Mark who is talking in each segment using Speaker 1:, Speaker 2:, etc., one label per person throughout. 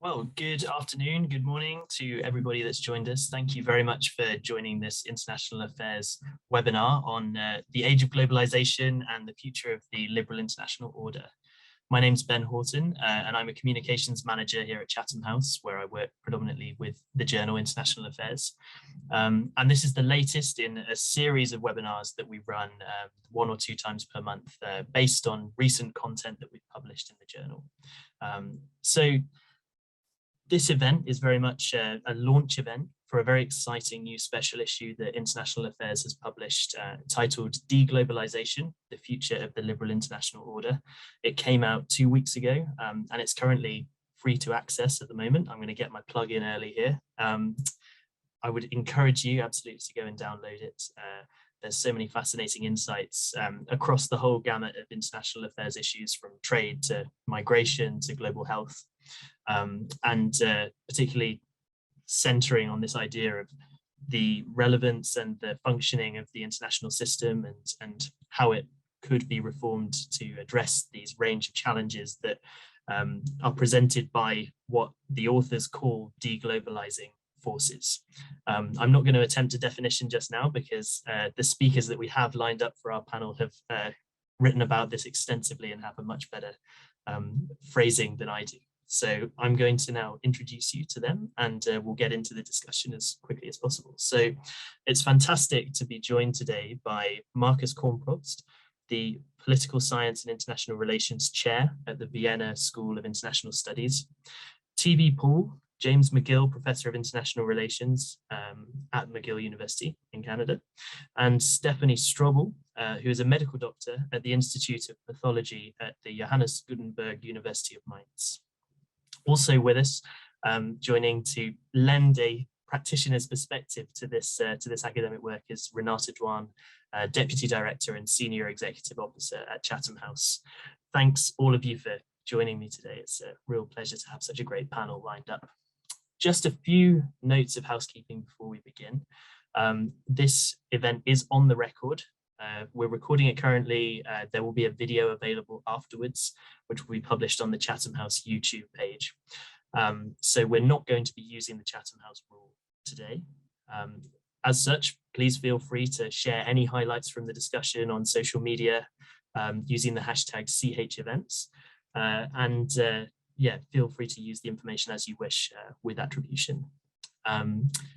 Speaker 1: Well, good afternoon, good morning to everybody that's joined us. Thank you very much for joining this International Affairs webinar on the age of globalization and the future of the liberal international order. My name's Ben Horton, and I'm a communications manager here at Chatham House, where I work predominantly with the journal International Affairs. And this is the latest in a series of webinars that we run 1 or 2 times per month based on recent content that we've published in the journal. So this event is very much a launch event for a very exciting new special issue that International Affairs has published titled Deglobalization, the Future of the Liberal International Order. It came out 2 weeks ago and it's currently free to access at the moment. I'm going to get my plug in early here. I would encourage you absolutely to go and download it. There's so many fascinating insights across the whole gamut of international affairs issues, from trade to migration to global health. And particularly centering on this idea of the relevance and the functioning of the international system and how it could be reformed to address these range of challenges that are presented by what the authors call deglobalizing forces. I'm not going to attempt a definition just now because the speakers that we have lined up for our panel have written about this extensively and have a much better phrasing than I do. So I'm going to now introduce you to them and we'll get into the discussion as quickly as possible. So it's fantastic to be joined today by Marcus Kornprobst, the Political Science and International Relations Chair at the Vienna School of International Studies, T.B. Paul, James McGill Professor of International Relations at McGill University in Canada, and Stephanie Strobel, who is a medical doctor at the Institute of Pathology at the Johannes Gutenberg University of Mainz. Also with us, joining to lend a practitioner's perspective to this academic work, is Renata Dwan, Deputy Director and Senior Executive Officer at Chatham House. Thanks all of you for joining me today. It's a real pleasure to have such a great panel lined up. Just a few notes of housekeeping before we begin. This event is on the record. We're recording it currently. There will be a video available afterwards, which will be published on the Chatham House YouTube page. So we're not going to be using the Chatham House rule today. As such, please feel free to share any highlights from the discussion on social media using the hashtag #CHEvents. Yeah, feel free to use the information as you wish with attribution.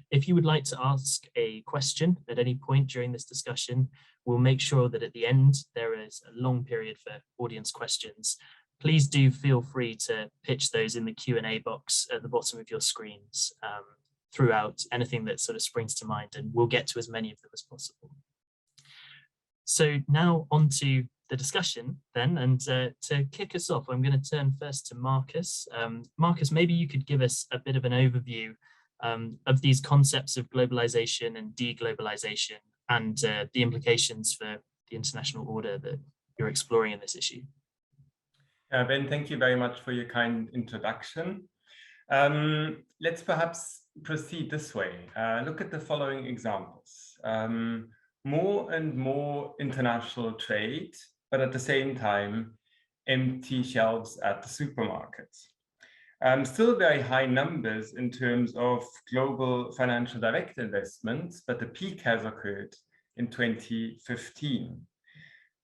Speaker 1: If you would like to ask a question at any point during this discussion, we'll make sure that at the end there is a long period for audience questions. Please do feel free to pitch those in the Q&A box at the bottom of your screens throughout, anything that sort of springs to mind, and we'll get to as many of them as possible. So now on to the discussion then, and to kick us off, I'm going to turn first to Marcus. Marcus, maybe you could give us a bit of an overview of these concepts of globalization and deglobalization and the implications for the international order that you're exploring in this issue.
Speaker 2: Ben, thank you very much for your kind introduction. Let's perhaps proceed this way. Look at the following examples. More and more international trade, but at the same time, empty shelves at the supermarkets. Still very high numbers in terms of global financial direct investments, but the peak has occurred in 2015.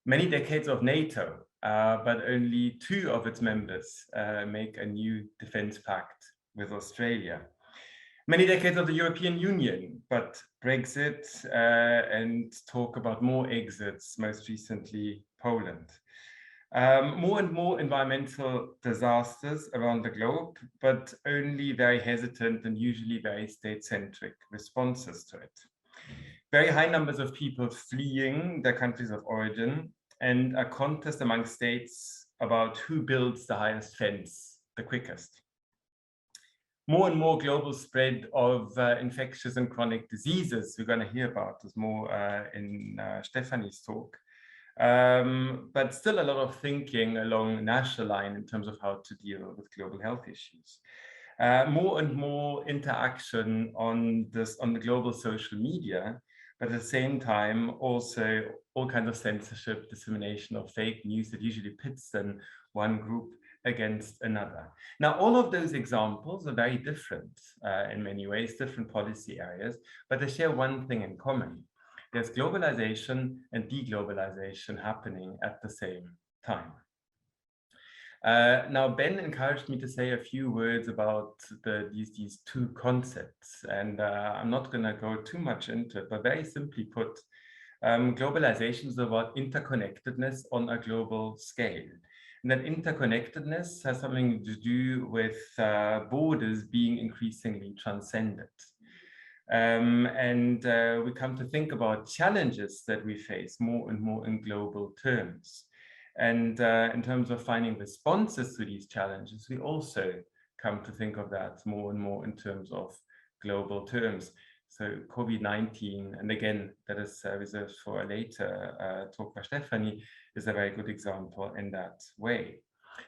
Speaker 2: Many decades of NATO, but only 2 of its members make a new defense pact with Australia. Many decades of the European Union, but Brexit and talk about more exits, most recently Poland. More and more environmental disasters around the globe, but only very hesitant and usually very state-centric responses to it. Very high numbers of people fleeing their countries of origin, and a contest among states about who builds the highest fence the quickest. More and more global spread of infectious and chronic diseases. We're going to hear about this more in Stephanie's talk. But still a lot of thinking along national line in terms of how to deal with global health issues. More and more interaction on the global social media, but at the same time also all kinds of censorship, dissemination of fake news that usually pits then one group against another. Now, all of those examples are very different in many ways, different policy areas, but they share one thing in common. There's globalization and deglobalization happening at the same time. Now, Ben encouraged me to say a few words about these two concepts, and I'm not going to go too much into it, but very simply put, globalization is about interconnectedness on a global scale. And that interconnectedness has something to do with borders being increasingly transcended. We come to think about challenges that we face more and more in global terms. And in terms of finding responses to these challenges, we also come to think of that more and more in terms of global terms. So COVID-19, and again, that is reserved for a later talk by Stephanie, is a very good example in that way.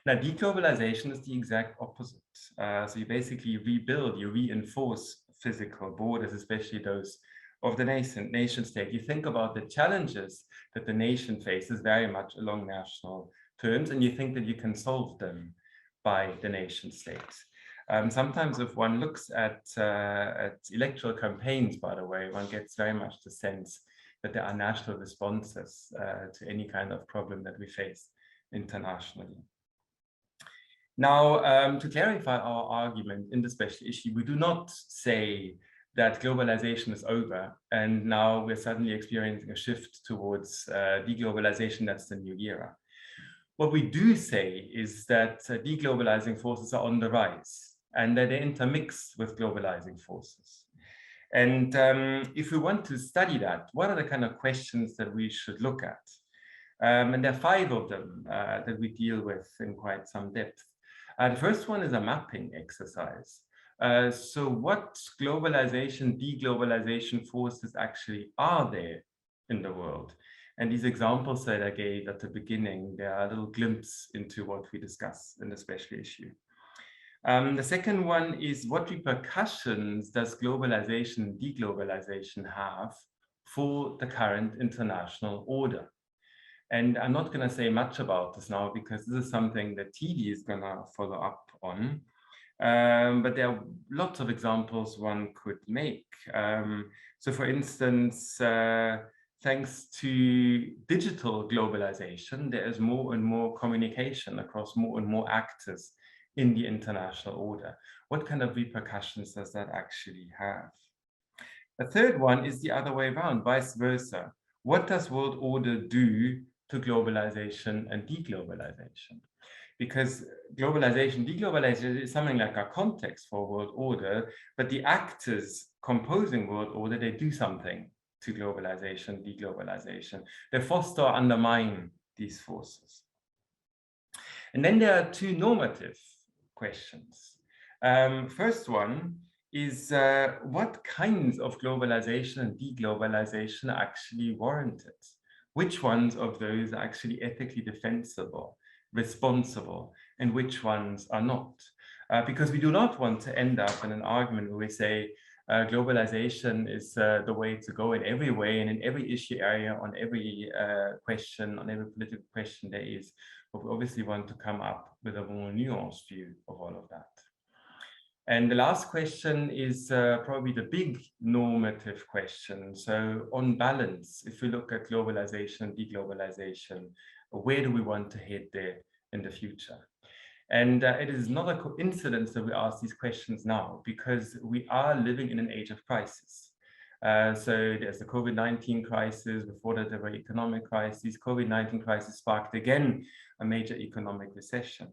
Speaker 2: Now, deglobalization is the exact opposite. So you basically rebuild, you reinforce physical borders, especially those of the nation state. You think about the challenges that the nation faces very much along national terms, and you think that you can solve them by the nation state. Sometimes if one looks at electoral campaigns, by the way, one gets very much the sense that there are national responses to any kind of problem that we face internationally. Now, to clarify our argument in the special issue, we do not say that globalization is over and now we're suddenly experiencing a shift towards deglobalization. That's the new era. What we do say is that deglobalizing forces are on the rise and that they intermix with globalizing forces. And if we want to study that, what are the kind of questions that we should look at? And there are 5 of them that we deal with in quite some depth. The first one is a mapping exercise. So what globalization, deglobalization forces actually are there in the world? And these examples that I gave at the beginning, they are a little glimpse into what we discuss in the special issue. The second one is what repercussions does globalization, deglobalization have for the current international order? And I'm not going to say much about this now because this is something that TD is going to follow up on. But there are lots of examples one could make. So for instance, thanks to digital globalization, there is more and more communication across more and more actors in the international order. What kind of repercussions does that actually have? The third one is the other way around, vice versa. What does world order do to globalization and deglobalization? Because globalization, deglobalization is something like a context for world order, but the actors composing world order, they do something to globalization, deglobalization. They foster or undermine these forces. And then there are 2 normative questions. First one is what kinds of globalization and deglobalization are actually warranted? Which ones of those are actually ethically defensible, responsible, and which ones are not? Because we do not want to end up in an argument where we say globalization is the way to go in every way and in every issue area, on every question, on every political question there is. But we obviously want to come up with a more nuanced view of all of that. And the last question is probably the big normative question. So on balance, if we look at globalization, deglobalization, where do we want to head there in the future? And it is not a coincidence that we ask these questions now, because we are living in an age of crisis. So there's the COVID-19 crisis. Before that, there were economic crises. COVID-19 crisis sparked again a major economic recession.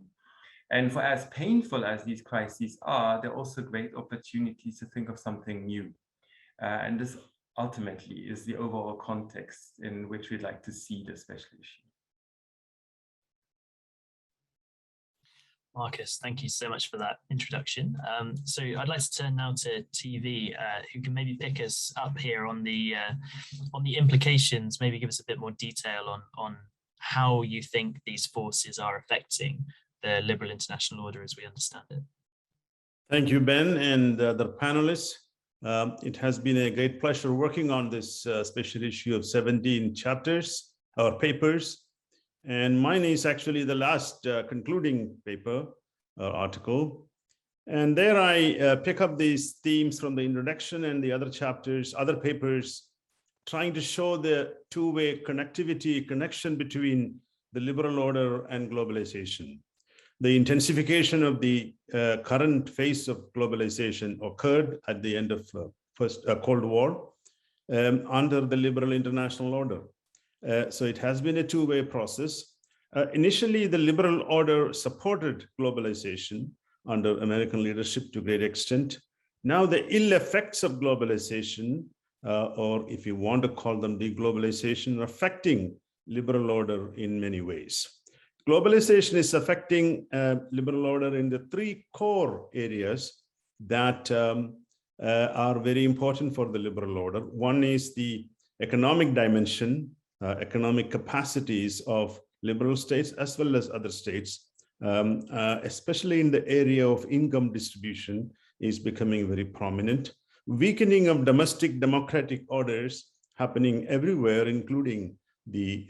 Speaker 2: And for as painful as these crises are, they're also great opportunities to think of something new. And this ultimately is the overall context in which we'd like to see the special issue.
Speaker 1: Marcus, thank you so much for that introduction. So I'd like to turn now to TV, who can maybe pick us up here on the implications, maybe give us a bit more detail on how you think these forces are affecting the liberal international order as we understand it.
Speaker 3: Thank you, Ben, and the panelists. It has been a great pleasure working on this special issue of 17 chapters or papers. And mine is actually the last concluding paper article. And there I pick up these themes from the introduction and the other chapters, other papers, trying to show the two-way connection between the liberal order and globalization. The intensification of the current phase of globalization occurred at the end of first Cold War under the liberal international order. So it has been a two-way process. Initially, the liberal order supported globalization under American leadership to a great extent. Now the ill effects of globalization, or if you want to call them deglobalization, are affecting liberal order in many ways. Globalization is affecting liberal order in the three core areas that are very important for the liberal order. One is the economic dimension, economic capacities of liberal states as well as other states, especially in the area of income distribution, is becoming very prominent. Weakening of domestic democratic orders happening everywhere, including the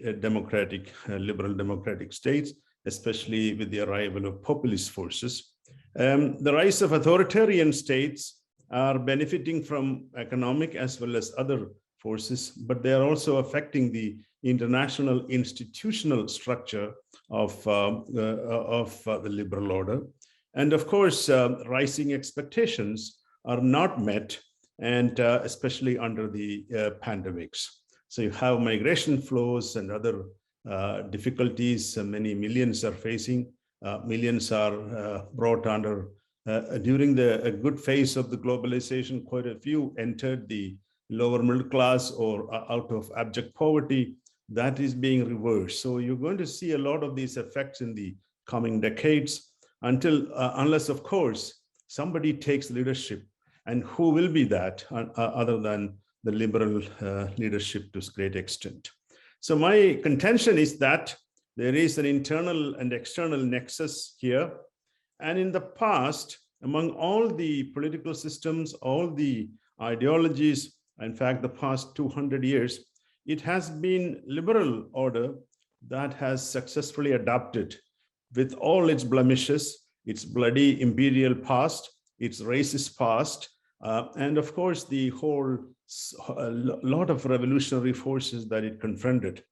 Speaker 3: liberal democratic states, especially with the arrival of populist forces. The rise of authoritarian states are benefiting from economic as well as other forces, but they are also affecting the international institutional structure of the liberal order. And of course, rising expectations are not met, and especially under the pandemics. So you have migration flows and other difficulties many millions are facing. Millions are brought under, during the good phase of the globalization, quite a few entered the lower middle class or out of abject poverty. That is being reversed. So you're going to see a lot of these effects in the coming decades unless, of course, somebody takes leadership. And who will be that other than the liberal leadership to a great extent? So my contention is that there is an internal and external nexus here. And in the past, among all the political systems, all the ideologies, in fact, the past 200 years, it has been liberal order that has successfully adapted with all its blemishes, its bloody imperial past, its racist past, and of course, the whole lot of revolutionary forces that it confronted.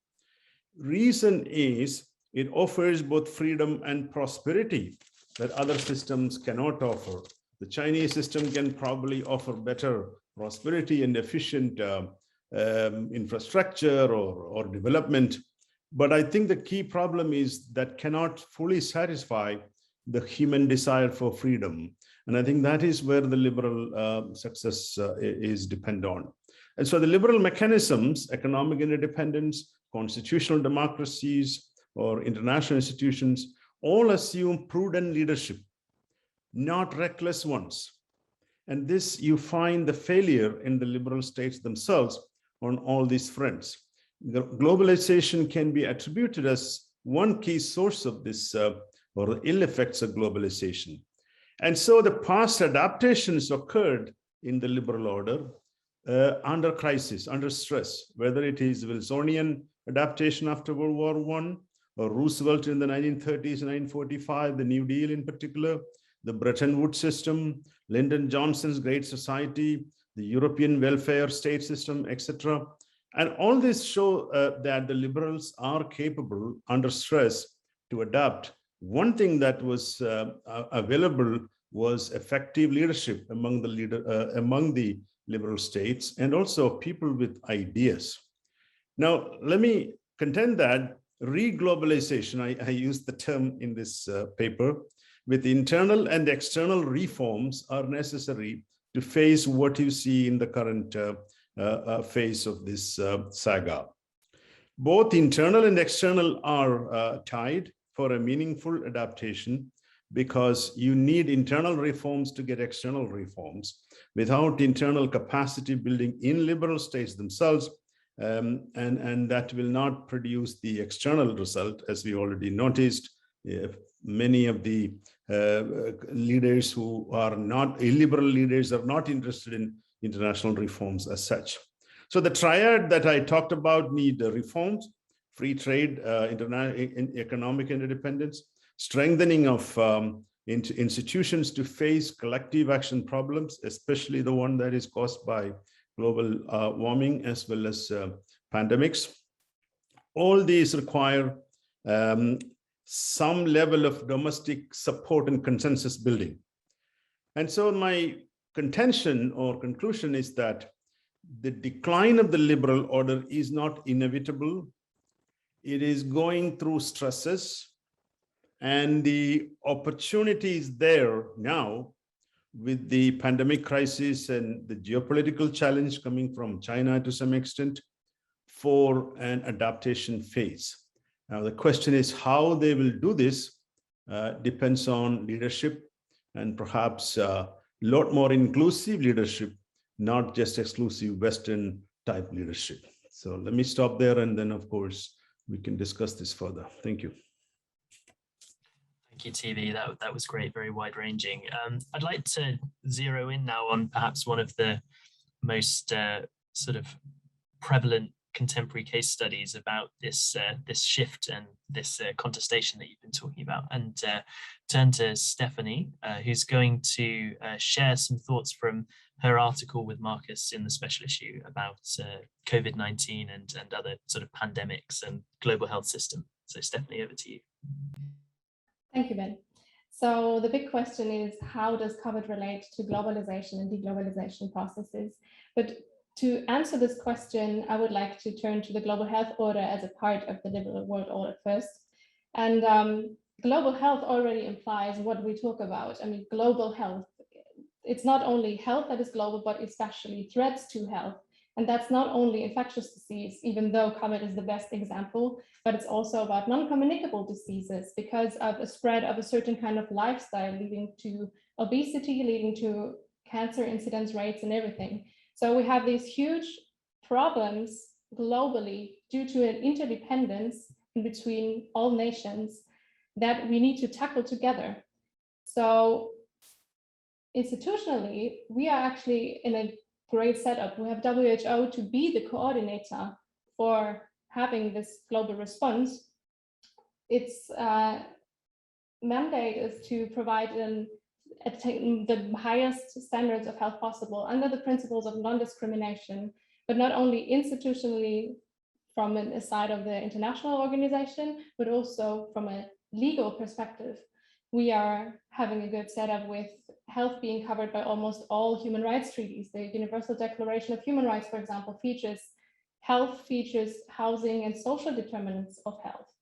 Speaker 3: Reason is it offers both freedom and prosperity that other systems cannot offer. The Chinese system can probably offer better prosperity and efficient infrastructure or development. But I think the key problem is that cannot fully satisfy the human desire for freedom. And I think that is where the liberal success is dependent on. And so the liberal mechanisms, economic independence, constitutional democracies, or international institutions, all assume prudent leadership, not reckless ones. And this, you find the failure in the liberal states themselves on all these fronts. The globalization can be attributed as one key source of this or the ill effects of globalization. And so the past adaptations occurred in the liberal order under crisis, under stress, whether it is Wilsonian adaptation after World War I, or Roosevelt in the 1930s and 1945, the New Deal in particular, the Bretton Woods system, Lyndon Johnson's Great Society, the European welfare state system, etc. And all this show that the liberals are capable under stress to adapt. One thing that was available was effective leadership among the liberal states and also people with ideas. Now, let me contend that re-globalization, I use the term in this paper, with internal and external reforms are necessary to face what you see in the current phase of this saga. Both internal and external are tied for a meaningful adaptation because you need internal reforms to get external reforms. Without internal capacity building in liberal states themselves, and that will not produce the external result, as we already noticed. Many of the leaders who are not illiberal leaders are not interested in international reforms as such. So the triad that I talked about need reforms, free trade, economic interdependence, strengthening of institutions to face collective action problems, especially the one that is caused by global warming as well as pandemics. All these require some level of domestic support and consensus building. And so my contention or conclusion is that the decline of the liberal order is not inevitable. It is going through stresses, and the opportunity is there now with the pandemic crisis and the geopolitical challenge coming from China to some extent for an adaptation phase. Now, the question is how they will do this depends on leadership and perhaps a lot more inclusive leadership, not just exclusive Western type leadership. So let me stop there, and then of course we can discuss this further. Thank you.
Speaker 1: Thank you, TV. That was great, very wide-ranging. I'd like to zero in now on perhaps one of the most sort of prevalent contemporary case studies about this this shift and this contestation that you've been talking about, and turn to Stephanie, who's going to share some thoughts from her article with Marcus in the special issue about COVID-19 and other sort of pandemics and global health system. So Stephanie, over to you.
Speaker 4: Thank you, Ben. So the big question is, how does COVID relate to globalization and deglobalization processes? But to answer this question, I would like to turn to the global health order as a part of the liberal world order first. And global health already implies what we talk about. I mean, global health, it's not only health that is global, but especially threats to health. And that's not only infectious disease, even though COVID is the best example, but it's also about non-communicable diseases because of a spread of a certain kind of lifestyle leading to obesity, leading to cancer incidence rates and everything. So we have these huge problems globally due to an interdependence in between all nations that we need to tackle together. So institutionally, we are actually in a great setup. We have WHO to be the coordinator for having this global response. Its mandate is to provide the highest standards of health possible under the principles of non-discrimination, but not only institutionally from a side of the international organization, but also from a legal perspective. We are having a good setup with health being covered by almost all human rights treaties. The Universal Declaration of Human Rights, for example, features health, features housing and social determinants of health.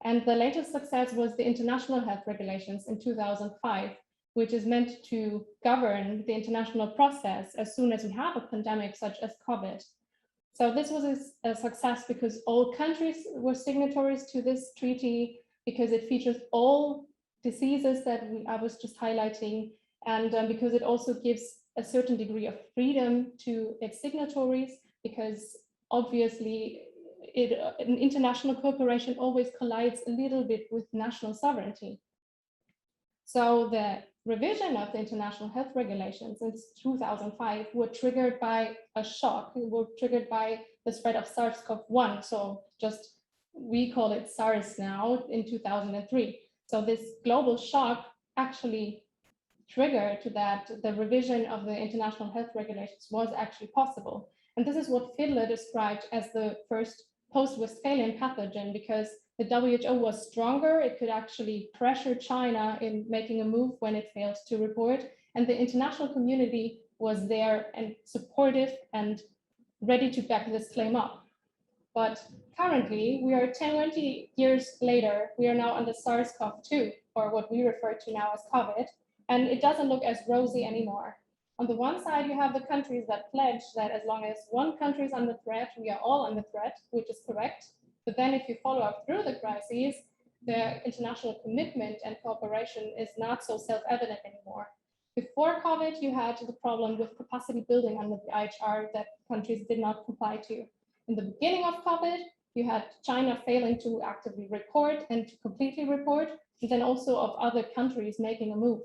Speaker 4: And the latest success was the International Health Regulations in 2005, which is meant to govern the international process as soon as we have a pandemic such as COVID. So this was a success because all countries were signatories to this treaty, because it features all diseases that I was just highlighting, and because it also gives a certain degree of freedom to its signatories, because obviously an international cooperation always collides a little bit with national sovereignty. So the revision of the international health regulations since 2005 were triggered by a shock, were triggered by the spread of SARS-CoV-1. So just, we call it SARS now, in 2003. So this global shock actually triggered to that the revision of the international health regulations was actually possible. And this is what Fiedler described as the first post-Westphalian pathogen, because the WHO was stronger. It could actually pressure China in making a move when it failed to report. And the international community was there and supportive and ready to back this claim up. But currently, we are 20 years later, we are now under SARS-CoV-2, or what we refer to now as COVID, and it doesn't look as rosy anymore. On the one side, you have the countries that pledge that as long as one country is under threat, we are all under threat, which is correct. But then if you follow up through the crises, the international commitment and cooperation is not so self-evident anymore. Before COVID, you had the problem with capacity building under the IHR that countries did not comply to. In the beginning of COVID, you had China failing to actively report and to completely report, and then also of other countries making a move.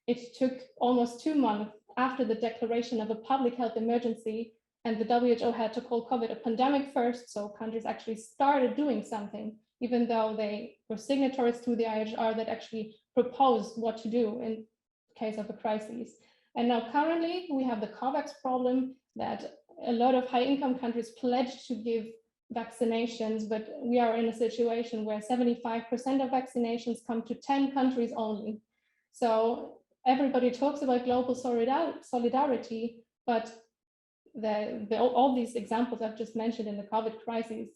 Speaker 4: It took almost 2 months after the declaration of a public health emergency And the WHO had to call COVID a pandemic first, so countries actually started doing something, even though they were signatories to the IHR that actually proposed what to do in case of a crisis. And now currently we have the COVAX problem that a lot of high-income countries pledged to give vaccinations, but we are in a situation where 75% of vaccinations come to 10 countries only. So everybody talks about global solidarity, but all these examples I've just mentioned in the COVID crisis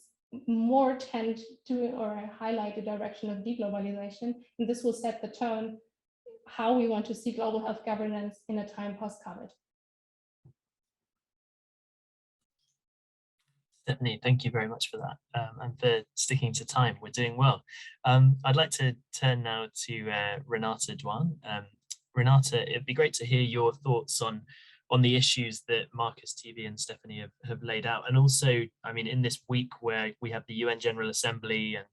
Speaker 4: more tend to or highlight the direction of deglobalization, and this will set the tone how we want to see global health governance in a time post-COVID.
Speaker 1: Stephanie, thank you very much for that and for sticking to time. We're doing well. I'd like to turn now to Renata Dwan. Renata, it'd be great to hear your thoughts on the issues that Marcus, TV, and Stephanie have laid out. And also, I mean, in this week where we have the UN General Assembly and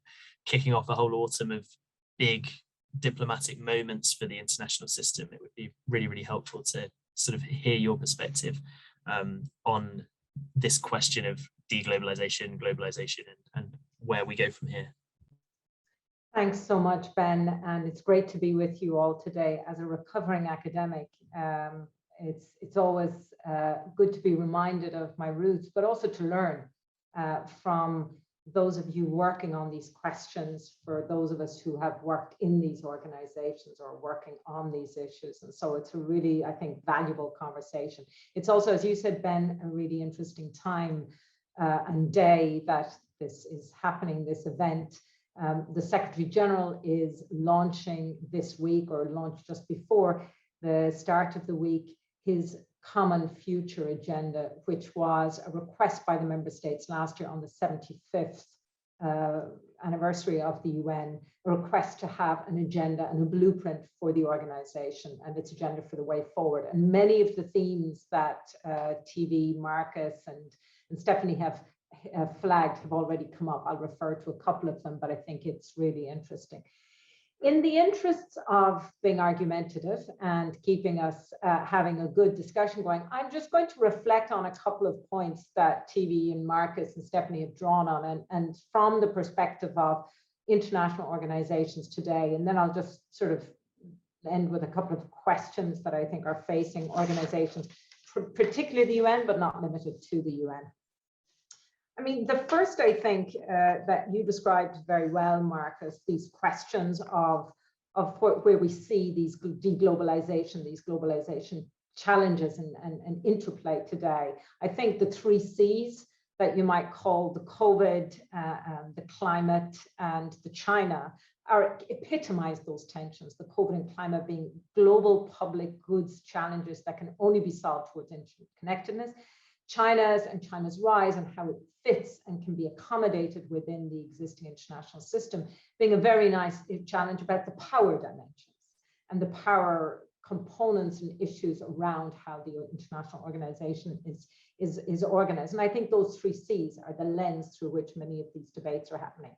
Speaker 1: kicking off a whole autumn of big diplomatic moments for the international system, it would be really, really helpful to sort of hear your perspective on this question of deglobalization, globalization, and where we go from here.
Speaker 5: Thanks so much, Ben, and it's great to be with you all today. As a recovering academic, it's always good to be reminded of my roots, but also to learn from those of you working on these questions, for those of us who have worked in these organizations or working on these issues. And so it's a really, I think, valuable conversation. It's also, as you said, Ben, a really interesting time and day that this is happening, this event. The Secretary General is launching this week, or launched just before the start of the week, his Common Future Agenda, which was a request by the member states last year on the 75th anniversary of the UN, a request to have an agenda and a blueprint for the organization and its agenda for the way forward. And many of the themes that TV, Marcus, and Stephanie have flagged have already come up. I'll refer to a couple of them, but I think it's really interesting. In the interests of being argumentative and keeping us having a good discussion going, I'm just going to reflect on a couple of points that TV and Marcus and Stephanie have drawn on, and from the perspective of international organizations today. And then I'll just sort of end with a couple of questions that I think are facing organizations, particularly the UN, but not limited to the UN. I mean, the first, I think, that you described very well, Marcus, these questions of where we see these globalization challenges and interplay today. I think the 3 C's that you might call the COVID, the climate, and the China epitomize those tensions. The COVID and climate being global public goods challenges that can only be solved towards interconnectedness. China's rise and how it fits and can be accommodated within the existing international system, being a very nice challenge about the power dimensions and the power components and issues around how the international organization is organized. And I think those 3 C's are the lens through which many of these debates are happening.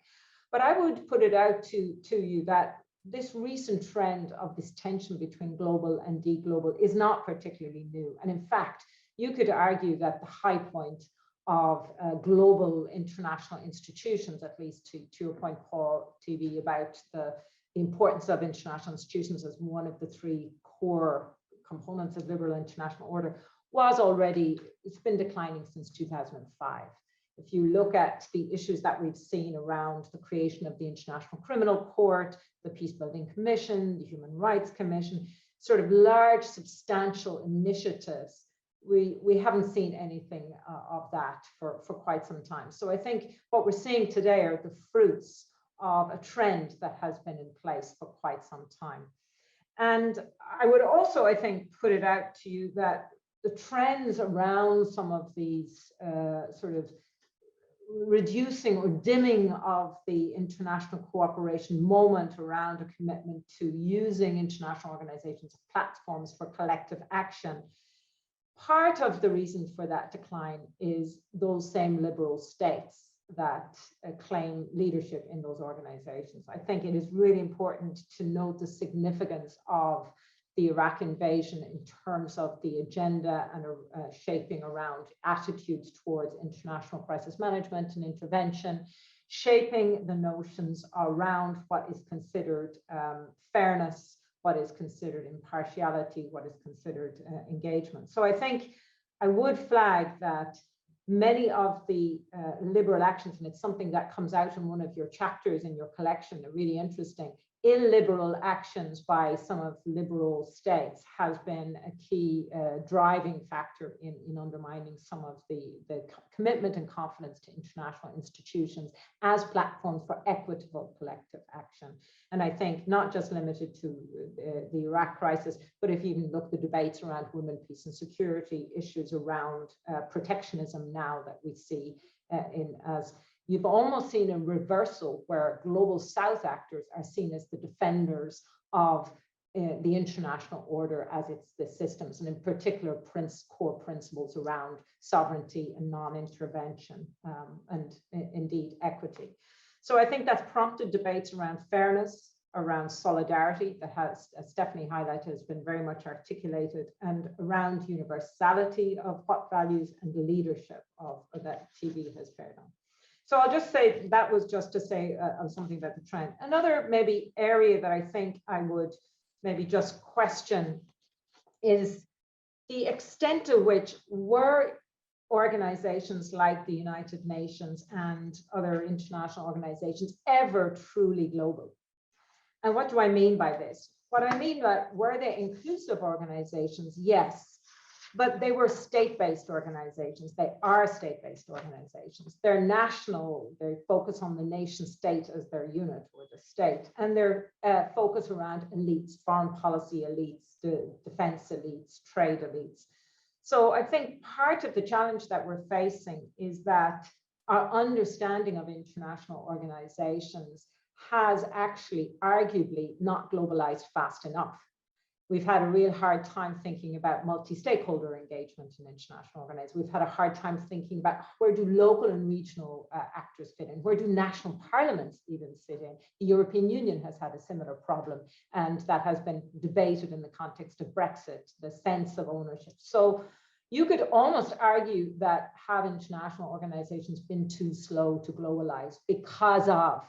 Speaker 5: But I would put it out to you that this recent trend of this tension between global and deglobal is not particularly new. And in fact, you could argue that the high point of global international institutions, at least to your point, Paul, TV, about the importance of international institutions as one of the 3 core components of liberal international order, it's been declining since 2005. If you look at the issues that we've seen around the creation of the International Criminal Court, the Peacebuilding Commission, the Human Rights Commission, sort of large, substantial initiatives, we haven't seen anything of that for quite some time. So I think what we're seeing today are the fruits of a trend that has been in place for quite some time. And I would also, I think, put it out to you that the trends around some of these sort of reducing or dimming of the international cooperation moment around a commitment to using international organizations as platforms for collective action, part of the reason for that decline is those same liberal states that claim leadership in those organizations. I think it is really important to note the significance of the Iraq invasion in terms of the agenda and shaping around attitudes towards international crisis management and intervention, shaping the notions around what is considered fairness, what is considered impartiality, what is considered engagement. So I think I would flag that many of the liberal actions, and it's something that comes out in one of your chapters in your collection, they're really interesting, illiberal actions by some of liberal states has been a key driving factor in undermining some of the commitment and confidence to international institutions as platforms for equitable collective action. And I think not just limited to the Iraq crisis, but if you even look at the debates around women, peace and security, issues around protectionism now that we see as you've almost seen a reversal where global South actors are seen as the defenders of the international order as it's the systems, and in particular core principles around sovereignty and non-intervention and indeed equity. So I think that's prompted debates around fairness, around solidarity that has, as Stephanie highlighted, has been very much articulated, and around universality of what values and leadership of that TV has played on. So I'll just say that was just to say something about the trend. Another maybe area that I think I would maybe just question is the extent to which were organizations like the United Nations and other international organizations ever truly global. And what do I mean by this? What I mean by, were they inclusive organizations? Yes. But they were state-based organizations. They are state-based organizations. They're national. They focus on the nation state as their unit or the state. And they're focused around elites, foreign policy elites, the defense elites, trade elites. So I think part of the challenge that we're facing is that our understanding of international organizations has actually arguably not globalized fast enough. We've had a real hard time thinking about multi-stakeholder engagement in international organizations. We've had a hard time thinking about where do local and regional actors fit in? Where do national parliaments even fit in? The European Union has had a similar problem, and that has been debated in the context of Brexit, the sense of ownership. So you could almost argue that have international organizations been too slow to globalize because of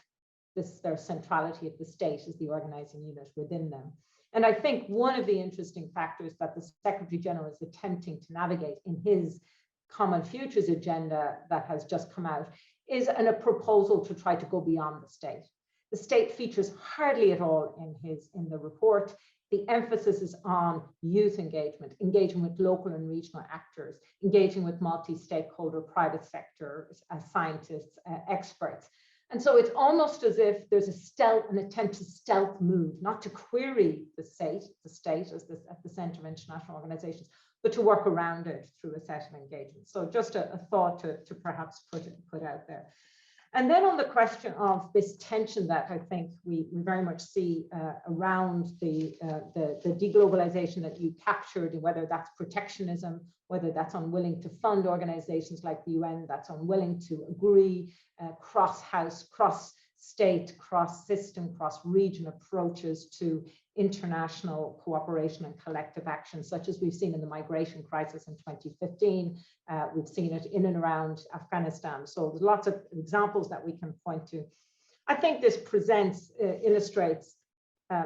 Speaker 5: their centrality of the state as the organizing unit within them. And I think one of the interesting factors that the Secretary General is attempting to navigate in his Common Futures agenda that has just come out is a proposal to try to go beyond the state. The state features hardly at all in the report. The emphasis is on youth engagement, engaging with local and regional actors, engaging with multi-stakeholder private sector scientists, experts. And so it's almost as if there's an attempt to stealth move, not to query the state as at the center of international organizations, but to work around it through a set of engagements. So just a thought to perhaps put out there. And then on the question of this tension that I think we very much see around the deglobalization that you captured, whether that's protectionism, whether that's unwilling to fund organizations like the UN, that's unwilling to agree cross-house, cross-state, cross-system, cross-region approaches to international cooperation and collective action, such as we've seen in the migration crisis in 2015. We've seen it in and around Afghanistan. So there's lots of examples that we can point to. I think this illustrates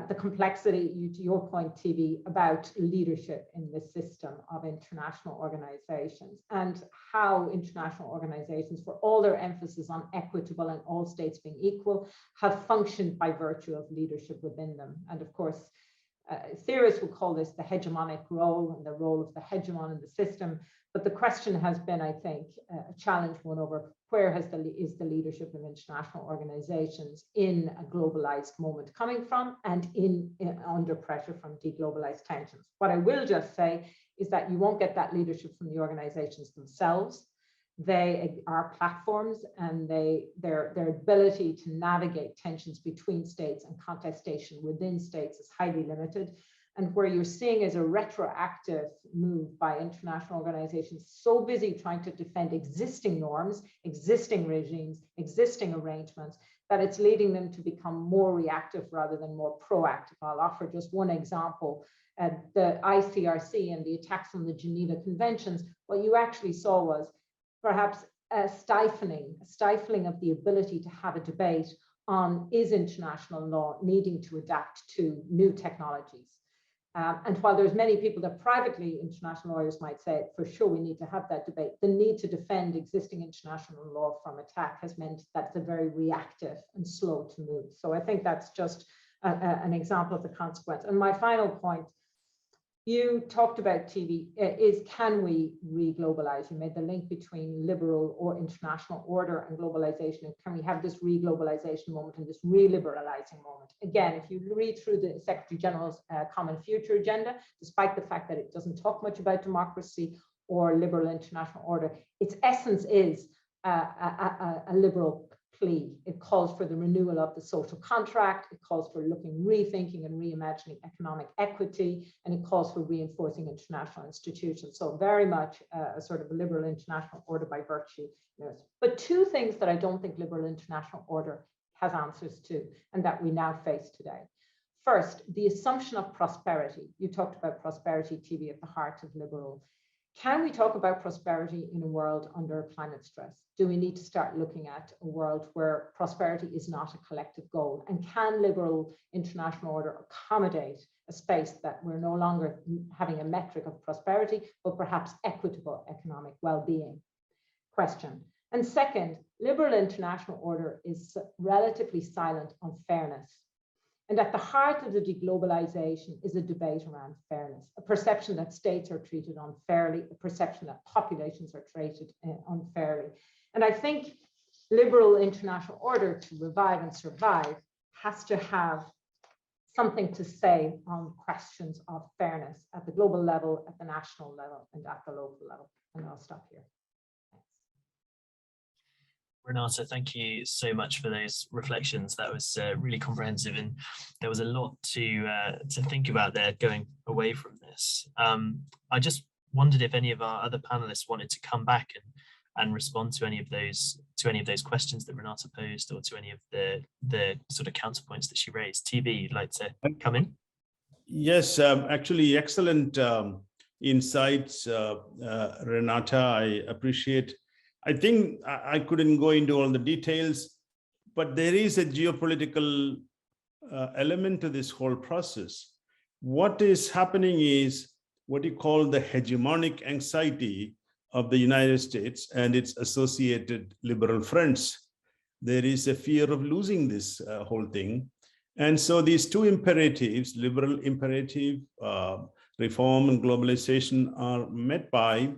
Speaker 5: the complexity, to your point, TV, about leadership in the system of international organizations and how international organizations, for all their emphasis on equitable and all states being equal, have functioned by virtue of leadership within them. And of course, theorists would call this the hegemonic role and the role of the hegemon in the system. But the question has been, I think, a challenge one over where is the leadership of international organizations in a globalized moment coming from and under pressure from deglobalized tensions. What I will just say is that you won't get that leadership from the organizations themselves. They are platforms, and their ability to navigate tensions between states and contestation within states is highly limited. and where you're seeing is a retroactive move by international organizations so busy trying to defend existing norms, existing regimes, existing arrangements, that it's leading them to become more reactive rather than more proactive. I'll offer just one example. The ICRC and the attacks on the Geneva Conventions, what you actually saw was perhaps a stifling of the ability to have a debate on, is international law needing to adapt to new technologies? And while there's many people that privately, international lawyers might say, for sure we need to have that debate, the need to defend existing international law from attack has meant that it's a very reactive and slow to move. So I think that's just an example of the consequence. And my final point, you talked about TV, is can we re-globalize? You made the link between liberal or international order and globalization. And can we have this re-globalization moment and this re-liberalizing moment? Again, if you read through the Secretary General's Common Future Agenda, despite the fact that it doesn't talk much about democracy or liberal international order, its essence is a liberal plea. It calls for the renewal of the social contract, it calls for rethinking and reimagining economic equity, and it calls for reinforcing international institutions. So very much a sort of a liberal international order by virtue. But two things that I don't think liberal international order has answers to, and that we now face today. First, the assumption of prosperity. You talked about prosperity, TV, at the heart of liberal. Can we talk about prosperity in a world under climate stress? Do we need to start looking at a world where prosperity is not a collective goal? And can liberal international order accommodate a space that we're no longer having a metric of prosperity, but perhaps equitable economic well-being? Question. And second, liberal international order is relatively silent on fairness. And at the heart of the deglobalization is a debate around fairness, a perception that states are treated unfairly, a perception that populations are treated unfairly. And I think liberal international order, to revive and survive, has to have something to say on questions of fairness at the global level, at the national level, and at the local level. And I'll stop here.
Speaker 1: Renata, thank you so much for those reflections. That was really comprehensive, and there was a lot to think about there going away from this. I just wondered if any of our other panelists wanted to come back and respond to any of those questions that Renata posed, or to any of the sort of counterpoints that she raised. TV, you'd like to come in?
Speaker 3: Yes, actually, excellent insights, Renata. I appreciate. I think I couldn't go into all the details, but there is a geopolitical element to this whole process. What is happening is what you call the hegemonic anxiety of the United States and its associated liberal friends. There is a fear of losing this whole thing. And so these two imperatives, liberal imperative, reform and globalization, are met by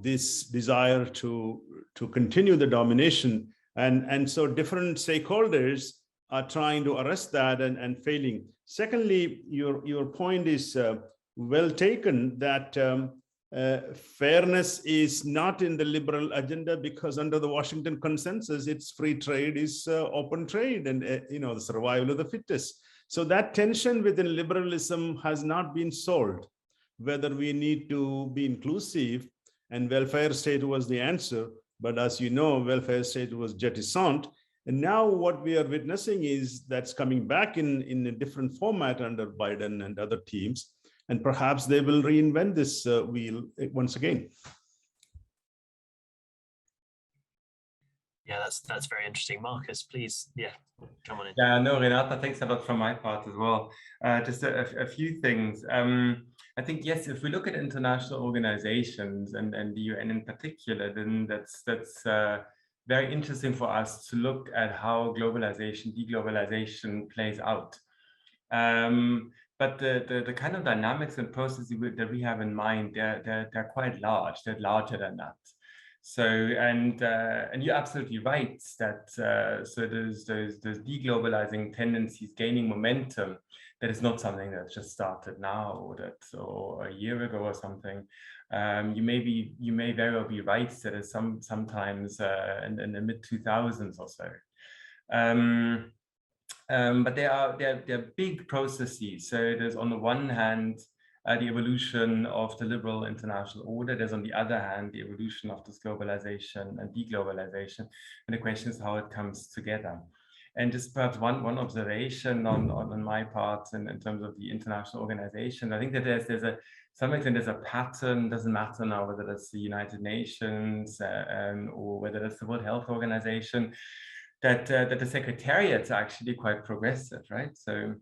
Speaker 3: this desire to continue the domination. And so different stakeholders are trying to arrest that and failing. Secondly, your point is well taken, that fairness is not in the liberal agenda, because under the Washington consensus, it's free trade is open trade and the survival of the fittest. So that tension within liberalism has not been solved. Whether we need to be inclusive, and welfare state was the answer, but as you know, welfare state was jettisoned. And now what we are witnessing is that's coming back in a different format under Biden and other teams, and perhaps they will reinvent this wheel once again.
Speaker 1: Yeah, that's very interesting. Marcus, please, come on in.
Speaker 2: Yeah, no, Renata, thanks a lot from my part as well. Just a few things. I think, yes, if we look at international organizations and the UN in particular, then that's very interesting for us to look at how globalization, deglobalization plays out. But the kind of dynamics and processes that we have in mind, they're quite large. They're larger than that. So and you're absolutely right that so those deglobalizing tendencies gaining momentum, that is not something that's just started now or a year ago or something. You may very well be right that it's sometimes in the mid 2000s or so. But they're big processes. So there's on the one hand the evolution of the liberal international order. There's on the other hand the evolution of this globalization and deglobalization. And the question is how it comes together. And just perhaps one observation on my part in terms of the international organization. I think that there's a some extent there's a pattern. Doesn't matter now whether that's the United Nations or whether that's the World Health Organization. That the secretariats are actually quite progressive, right? So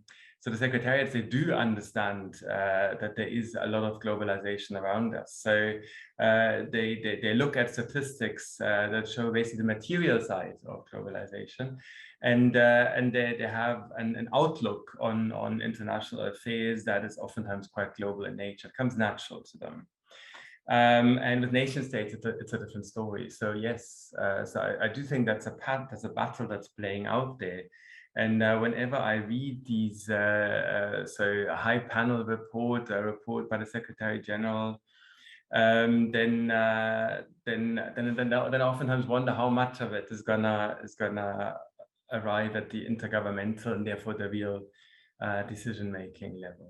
Speaker 2: the secretariats, they do understand that there is a lot of globalization around us. So they look at statistics that show basically the material side of globalization, and they have an outlook on international affairs that is oftentimes quite global in nature. It comes natural to them. And with nation states, it's a different story. So yes, so I do think that's a battle that's playing out there. And whenever I read these, so a high panel report, a report by the Secretary General, then I oftentimes wonder how much of it is gonna arrive at the intergovernmental and therefore the real decision-making level.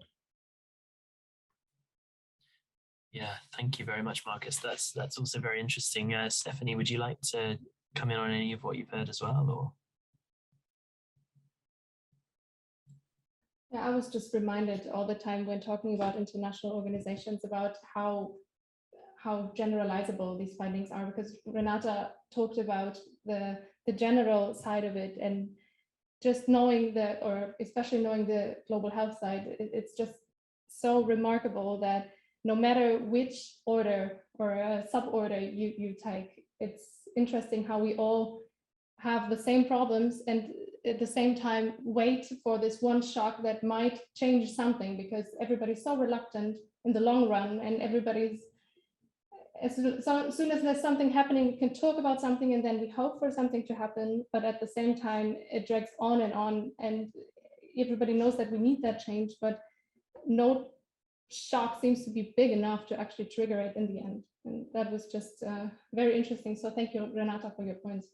Speaker 1: Yeah, thank you very much, Marcus. That's also very interesting. Stephanie, would you like to come in on any of what you've heard as well, or?
Speaker 4: Yeah, I was just reminded all the time when talking about international organizations about how generalizable these findings are, because Renata talked about the general side of it, and just knowing that, or especially knowing the global health side, it's just so remarkable that no matter which order or suborder you take, it's interesting how we all have the same problems and at the same time wait for this one shock that might change something, because everybody's so reluctant in the long run, and everybody's, as soon as there's something happening, we can talk about something and then we hope for something to happen, but at the same time it drags on, and everybody knows that we need that change, but no shock seems to be big enough to actually trigger it in the end. And that was just very interesting. So thank you, Renata, for your points.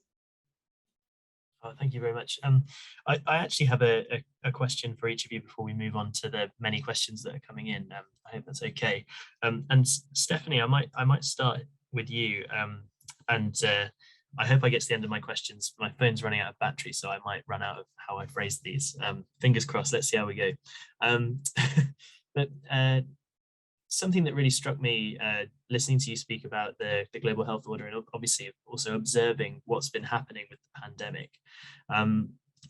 Speaker 1: Oh, thank you very much. I actually have a question for each of you before we move on to the many questions that are coming in. I hope that's okay. And Stephanie, I might start with you. And I hope I get to the end of my questions. My phone's running out of battery, so I might run out of how I phrase these. Fingers crossed. Let's see how we go. But something that really struck me listening to you speak about the global health order, and obviously also observing what's been happening with the pandemic,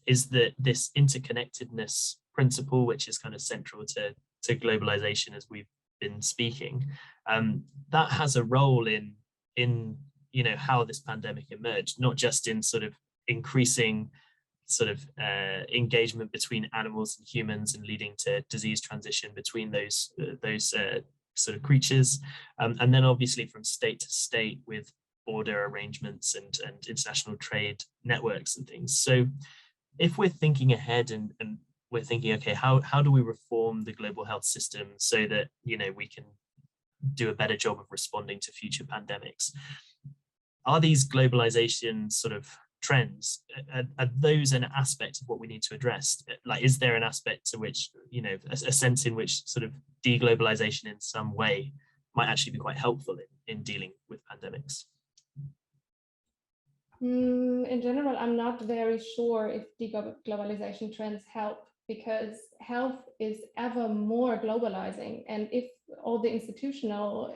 Speaker 1: is that this interconnectedness principle, which is kind of central to globalization as we've been speaking, that has a role in how this pandemic emerged, not just in sort of increasing sort of engagement between animals and humans and leading to disease transition between those sort of creatures, and then obviously from state to state with border arrangements and international trade networks and things. So if we're thinking ahead and we're thinking, okay, how do we reform the global health system so that we can do a better job of responding to future pandemics? Are these globalization sort of trends, are those an aspect of what we need to address? Like, is there an aspect to which, a sense in which sort of deglobalization in some way might actually be quite helpful in dealing with pandemics?
Speaker 4: In general, I'm not very sure if deglobalization trends help, because health is ever more globalizing. And if all the institutional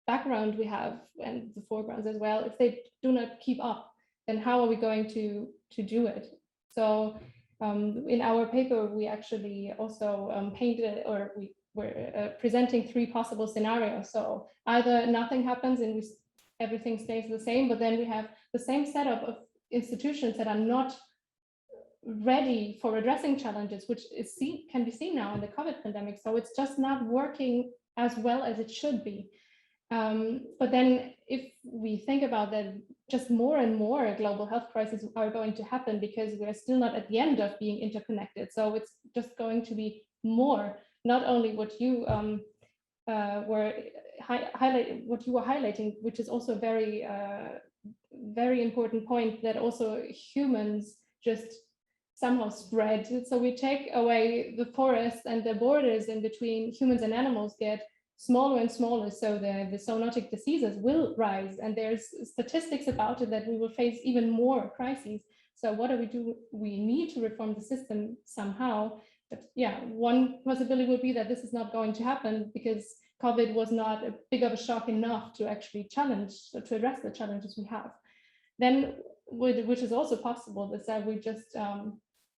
Speaker 4: background we have and the foregrounds as well, if they do not keep up, then how are we going to do it? So in our paper, we actually also painted, or we were presenting 3 possible scenarios. So either nothing happens and everything stays the same, but then we have the same setup of institutions that are not ready for addressing challenges, which can be seen now in the COVID pandemic. So it's just not working as well as it should be. But then if we think about that, just more and more global health crises are going to happen, because we're still not at the end of being interconnected. So it's just going to be more, not only what you were highlighting, which is also a very, very important point, that also humans just somehow spread. So we take away the forests, and the borders in between humans and animals get smaller and smaller. So the zoonotic diseases will rise, and there's statistics about it that we will face even more crises. So what do we do? We need to reform the system somehow. But yeah, one possibility would be that this is not going to happen because COVID was not a big of a shock enough to actually to address the challenges we have. Then, which is also possible, is that we just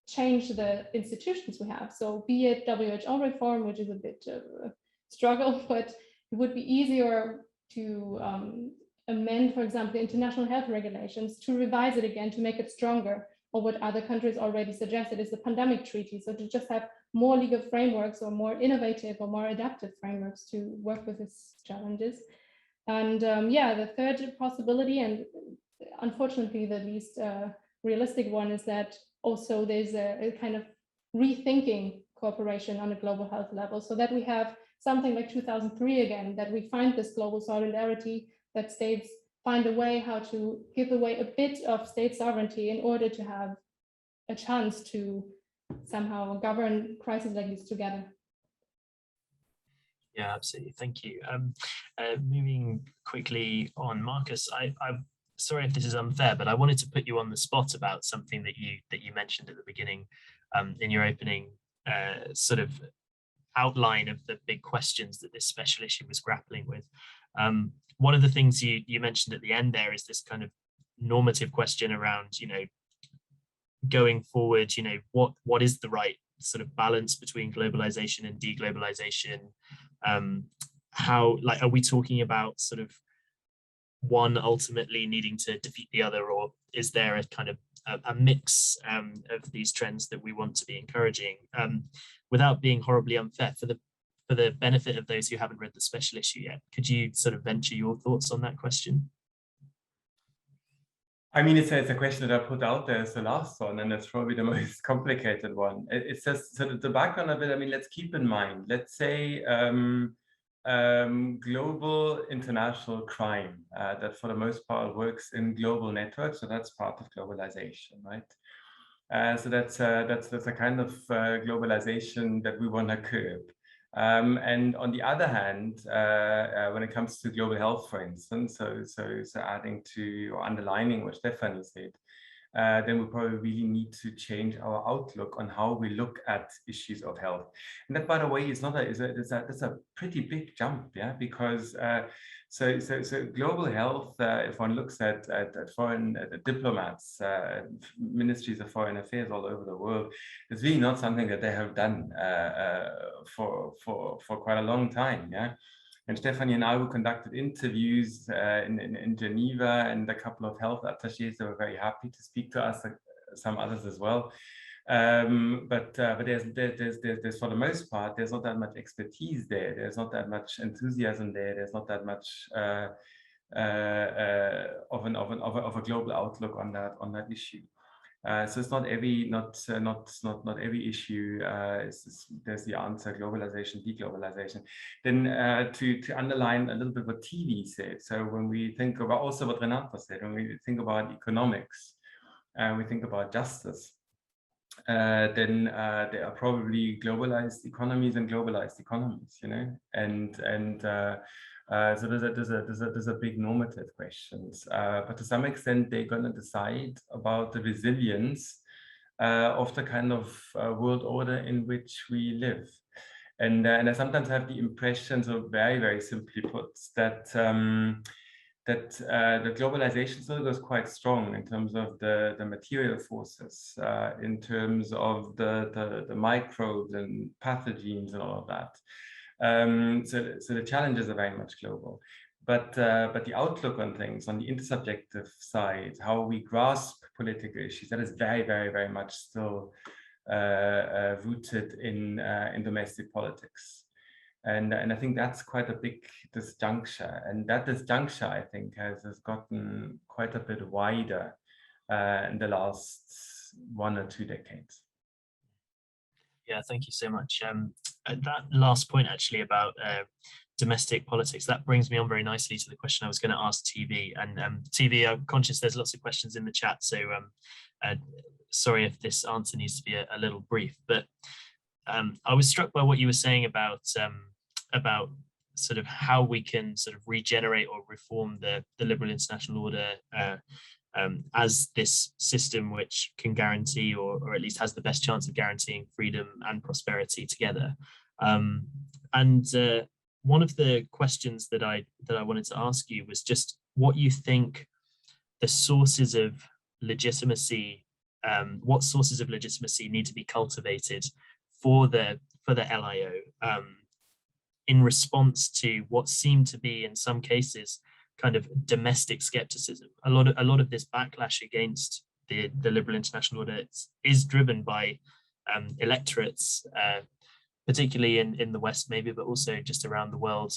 Speaker 4: change the institutions we have. So be it WHO reform, which is a bit of a struggle, but it would be easier to amend, for example, the international health regulations, to revise it again, to make it stronger, or what other countries already suggested is the pandemic treaty. So to just have more legal frameworks, or more innovative or more adaptive frameworks to work with these challenges. And yeah, the third possibility, and unfortunately the least realistic one, is that also there's a kind of rethinking cooperation on a global health level, so that we have something like 2003 again, that we find this global solidarity, that states find a way how to give away a bit of state sovereignty in order to have a chance to somehow govern crises like this together.
Speaker 1: Yeah, absolutely. Thank you. Moving quickly on, Marcus, I'm sorry if this is unfair, but I wanted to put you on the spot about something that you mentioned at the beginning in your opening sort of outline of the big questions that this special issue was grappling with. One of the things you mentioned at the end there is this kind of normative question around, going forward, what is the right sort of balance between globalization and deglobalization? How, like, are we talking about sort of one ultimately needing to defeat the other, or is there a kind of a mix of these trends that we want to be encouraging? Without being horribly unfair, for the benefit of those who haven't read the special issue yet, could you sort of venture your thoughts on that question?
Speaker 2: I mean, it's a question that I put out there as the last one, and it's probably the most complicated one. It's just sort of the background of it. I mean, let's keep in mind, let's say global international crime that for the most part works in global networks. So that's part of globalization, right? So that's a kind of globalization that we want to curb. And on the other hand, when it comes to global health, for instance, so adding to or underlining what Stephanie said, then we probably really need to change our outlook on how we look at issues of health. And that, by the way, is not that's a pretty big jump, yeah, because so global health, if one looks at foreign diplomats, ministries of foreign affairs all over the world, it's really not something that they have done for quite a long time, yeah. And Stephanie and I, we conducted interviews in Geneva, and a couple of health attachés that were very happy to speak to us, some others as well. But there's for the most part, there's not that much expertise there. There's not that much enthusiasm there. There's not that much of a global outlook on that issue. So it's not every issue. There's the answer: globalization, deglobalization. Then to underline a little bit what TV said. So when we think about also what Renata said, when we think about economics, we think about justice. Then there are probably globalized economies and globalized economies, and so there's a big normative questions, but to some extent they're going to decide about the resilience of the kind of world order in which we live. And I sometimes have the impression, so very, very simply put, that the globalization still goes quite strong in terms of the material forces, in terms of the microbes and pathogens and all of that. So the challenges are very much global, but the outlook on things, on the intersubjective side, how we grasp political issues, that is very, very, very much still rooted in domestic politics. And I think that's quite a big disjuncture, and that disjuncture, I think, has gotten quite a bit wider in the last 1 or 2 decades.
Speaker 1: Yeah, thank you so much. That last point actually about domestic politics, that brings me on very nicely to the question I was going to ask TV. And TV, I'm conscious there's lots of questions in the chat, so sorry if this answer needs to be a little brief, but I was struck by what you were saying about sort of how we can sort of regenerate or reform the liberal international order as this system which can guarantee, or at least has the best chance of guaranteeing, freedom and prosperity together. And one of the questions that I wanted to ask you was just what you think the sources of legitimacy, what sources of legitimacy need to be cultivated for the LIO in response to what seemed to be, in some cases, kind of domestic skepticism. A lot of this backlash against the liberal international order is driven by electorates, particularly in the West, maybe, but also just around the world.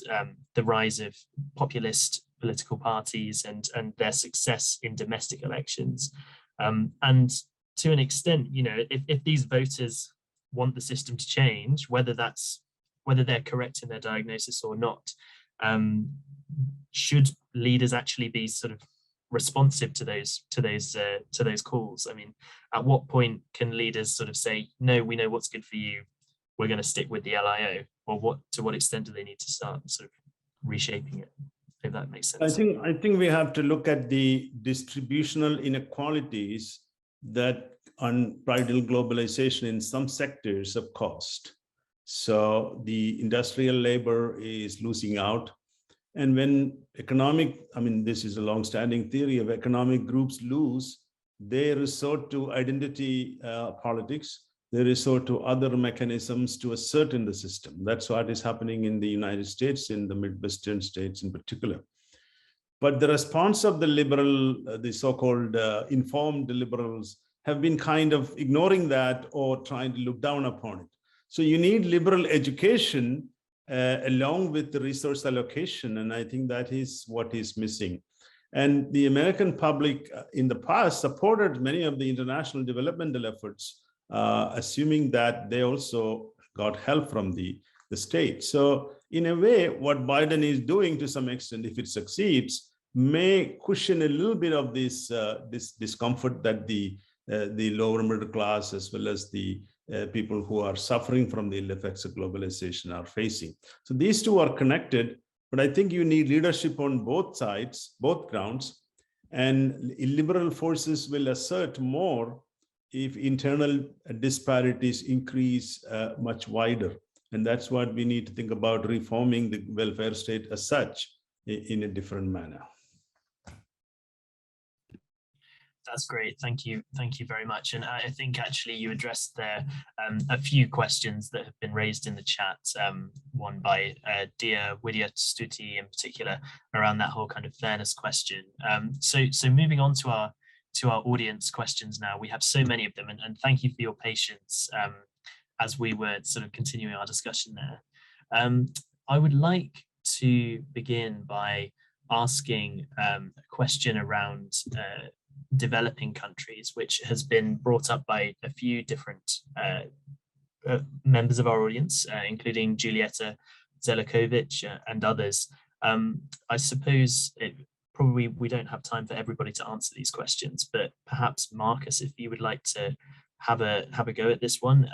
Speaker 1: The rise of populist political parties and their success in domestic elections, and to an extent, you know, if these voters want the system to change, whether they're correct in their diagnosis or not, should leaders actually be sort of responsive to those calls? I mean, at what point can leaders sort of say, no, we know what's good for you, we're going to stick with the LIO, or to what extent do they need to start sort of reshaping it, if that makes sense?
Speaker 3: I think we have to look at the distributional inequalities that unbridled globalization in some sectors have caused. So the industrial labor is losing out. And when this is a long-standing theory of economic groups lose, they resort to identity politics. They resort to other mechanisms to assert in the system. That's what is happening in the United States, in the Midwestern states in particular. But the response of the liberal, the so-called informed liberals, have been kind of ignoring that or trying to look down upon it. So you need liberal education along with the resource allocation, and I think that is what is missing. And the American public in the past supported many of the international developmental efforts, assuming that they also got help from the state. So in a way, what Biden is doing to some extent, if it succeeds, may cushion a little bit of this discomfort that the lower middle class, as well as the people who are suffering from the ill effects of globalization, are facing. So these two are connected, but I think you need leadership on both sides, both grounds, and illiberal forces will assert more if internal disparities increase much wider. And that's what we need to think about, reforming the welfare state as such in a different manner.
Speaker 1: That's great. Thank you. Thank you very much. And I think actually you addressed there a few questions that have been raised in the chat, one by Dia Widya-Stuti in particular, around that whole kind of fairness question. So moving on to our audience questions now. We have so many of them, and thank you for your patience as we were sort of continuing our discussion there. I would like to begin by asking a question around developing countries, which has been brought up by a few different members of our audience, including Julieta Zelikovic and others. I suppose probably we don't have time for everybody to answer these questions, but perhaps Marcus, if you would like to have a go at this one.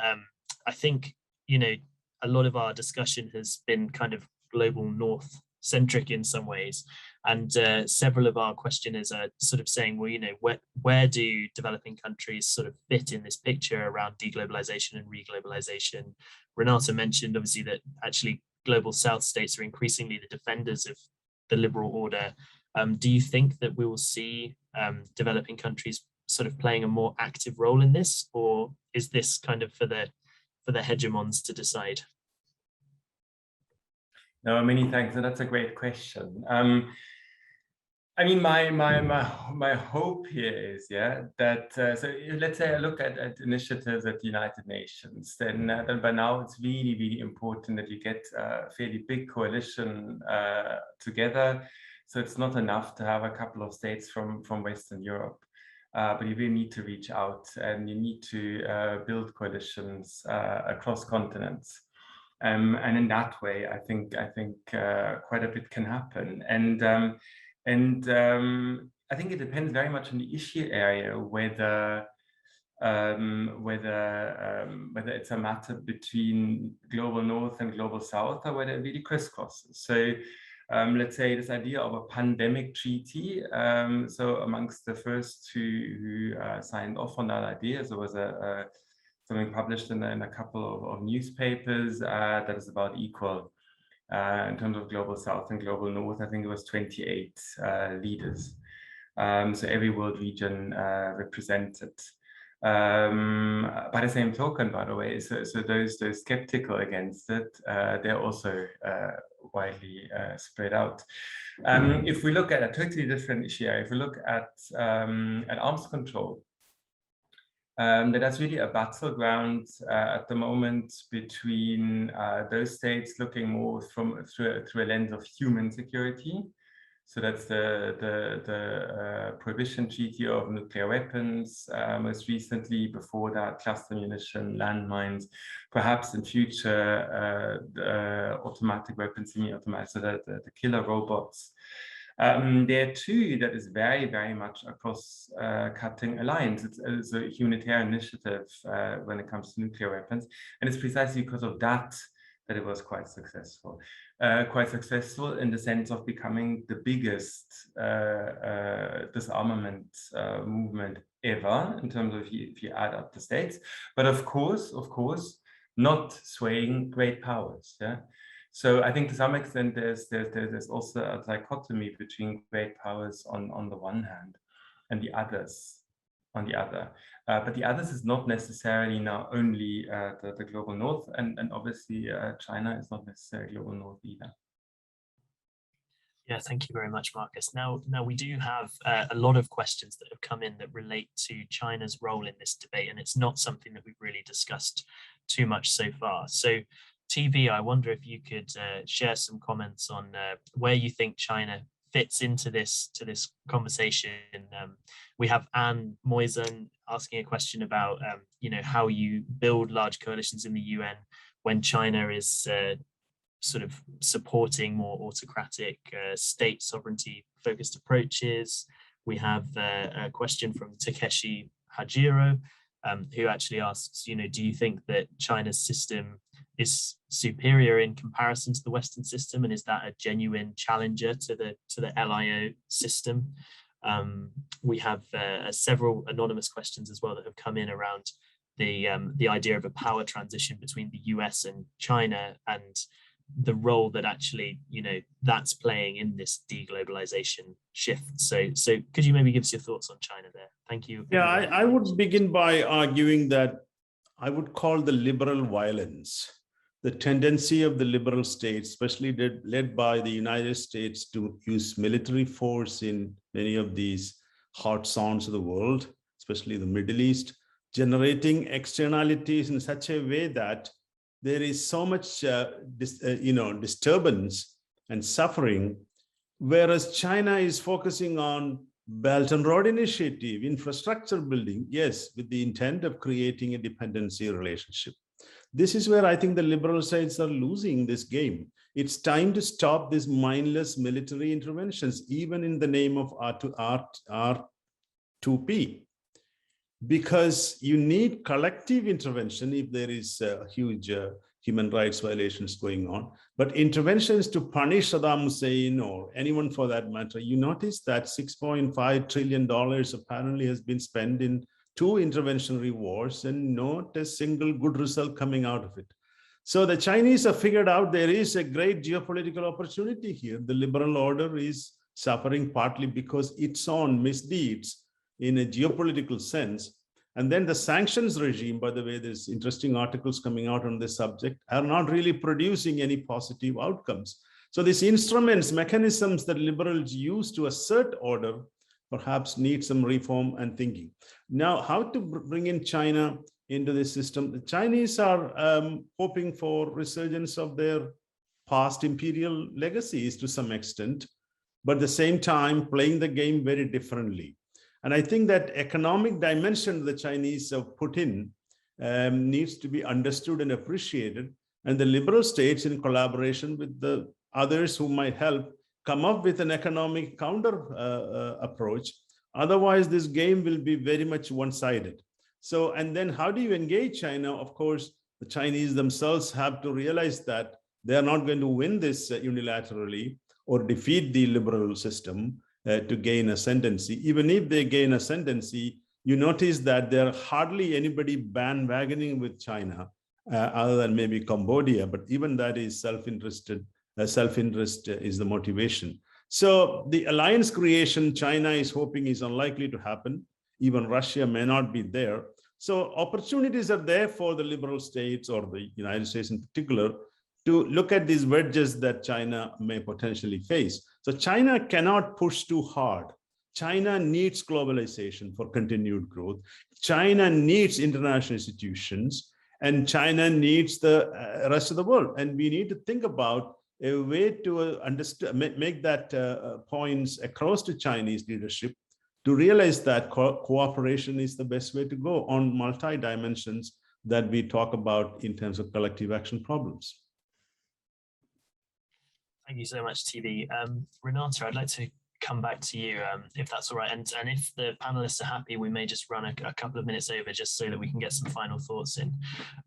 Speaker 1: I think, you know, a lot of our discussion has been kind of global north centric in some ways, and several of our questioners are sort of saying, well, you know, where do developing countries sort of fit in this picture around deglobalization and reglobalization? Renata mentioned obviously that actually global south states are increasingly the defenders of the liberal order. Do you think that we will see developing countries sort of playing a more active role in this, or is this kind of for the hegemons to decide?
Speaker 2: No, many thanks, and that's a great question. I mean, my hope here is, that so let's say I look at initiatives at the United Nations, then by now it's really important that you get a fairly big coalition together. So it's not enough to have a couple of states from Western Europe, but you really need to reach out, and you need to build coalitions across continents. And in that way, I think quite a bit can happen. And I think it depends very much on the issue area, whether whether it's a matter between global north and global south, or whether it really crisscrosses. So let's say this idea of a pandemic treaty. So amongst the first who signed off on that idea, there was something published in a couple of newspapers that is about equal in terms of global south and global north. I think it was 28 leaders. So every world region represented. By the same token, by the way, so those skeptical against it, they're also widely spread out. If we look at a totally different issue, if we look at arms control, that's really a battleground at the moment between those states looking more through a lens of human security. So that's the Prohibition Treaty of Nuclear Weapons, most recently. Before that, cluster munition, landmines, perhaps in future, automatic weapons, semi-automatic, so the killer robots. There too, that is very, very much a cross-cutting alliance. It's a humanitarian initiative when it comes to nuclear weapons. And it's precisely because of that it was quite successful. Quite successful in the sense of becoming the biggest disarmament movement ever, in terms of if you add up the states. But of course, not swaying great powers. Yeah. So I think to some extent there's also a dichotomy between great powers on the one hand and the others on the other. But the others is not necessarily now only the global north, and obviously China is not necessarily global north either.
Speaker 1: Yeah, thank you very much, Marcus. Now we do have a lot of questions that have come in that relate to China's role in this debate, and it's not something that we've really discussed too much so far. So TV, I wonder if you could share some comments on where you think China fits into this conversation. We have Anne Moisen asking a question about how you build large coalitions in the UN when China is sort of supporting more autocratic state sovereignty focused approaches. We have a question from Takeshi Hajiro, who actually asks, do you think that China's system is superior in comparison to the Western system, and is that a genuine challenger to the LIO system? We have several anonymous questions as well that have come in around the idea of a power transition between the US and China, and the role that actually that's playing in this deglobalization shift. So could you maybe give us your thoughts on China there? Thank you.
Speaker 3: Yeah, I would begin by arguing that I would call the liberal violence, the tendency of the liberal states, especially led by the United States, to use military force in many of these hot zones of the world, especially the Middle East, generating externalities in such a way that there is so much disturbance and suffering, whereas China is focusing on Belt and Road Initiative, infrastructure building, yes, with the intent of creating a dependency relationship. This is where I think the liberal sides are losing this game. It's time to stop these mindless military interventions, even in the name of R2P, because you need collective intervention if there is huge human rights violations going on. But interventions to punish Saddam Hussein or anyone for that matter, you notice that $6.5 trillion apparently has been spent in 2 interventionary wars and not a single good result coming out of it. So the Chinese have figured out there is a great geopolitical opportunity here. The liberal order is suffering partly because its own misdeeds in a geopolitical sense. And then the sanctions regime, by the way, there's interesting articles coming out on this subject, are not really producing any positive outcomes. So these instruments, mechanisms that liberals use to assert order, perhaps need some reform and thinking. Now, how to bring in China into this system? The Chinese are hoping for resurgence of their past imperial legacies to some extent, but at the same time playing the game very differently. And I think that economic dimension the Chinese have put in needs to be understood and appreciated. And the liberal states, in collaboration with the others who might help, come up with an economic counter approach. Otherwise, this game will be very much one-sided. So, and then how do you engage China? Of course, the Chinese themselves have to realize that they are not going to win this unilaterally or defeat the liberal system to gain ascendancy. Even if they gain ascendancy, you notice that there are hardly anybody bandwagoning with China, other than maybe Cambodia, but even that is self-interested. Self-interest is the motivation. So the alliance creation China is hoping is unlikely to happen. Even Russia may not be there. So opportunities are there for the liberal states, or the United States in particular, to look at these wedges that China may potentially face. So China cannot push too hard. China needs globalization for continued growth. China needs international institutions, and China needs the rest of the world. And we need to think about a way to make that points across to Chinese leadership to realize that cooperation is the best way to go on multi-dimensions that we talk about in terms of collective action problems.
Speaker 1: Thank you so much, TV. Renata, I'd like to come back to you, if that's all right. And if the panelists are happy, we may just run a couple of minutes over just so that we can get some final thoughts in.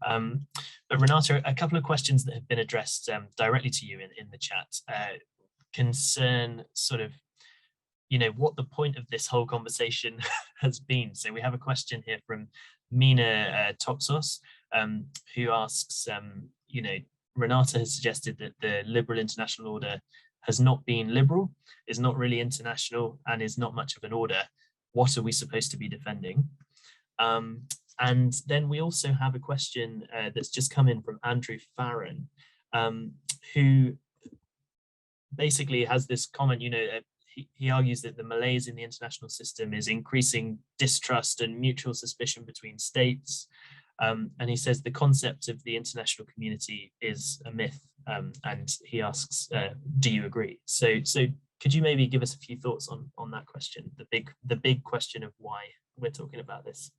Speaker 1: But Renata, a couple of questions that have been addressed directly to you in the chat concern sort of, you know, what the point of this whole conversation has been. So we have a question here from Mina Toxos, who asks, you know, Renata has suggested that the liberal international order has not been liberal, is not really international, and is not much of an order. What are we supposed to be defending? And then we also have a question that's just come in from Andrew Farron, who basically has this comment, you know, he argues that the malaise in the international system is increasing distrust and mutual suspicion between states. And he says the concept of the international community is a myth. And he asks, do you agree? So could you maybe give us a few thoughts on that question, the big question of why we're talking about this?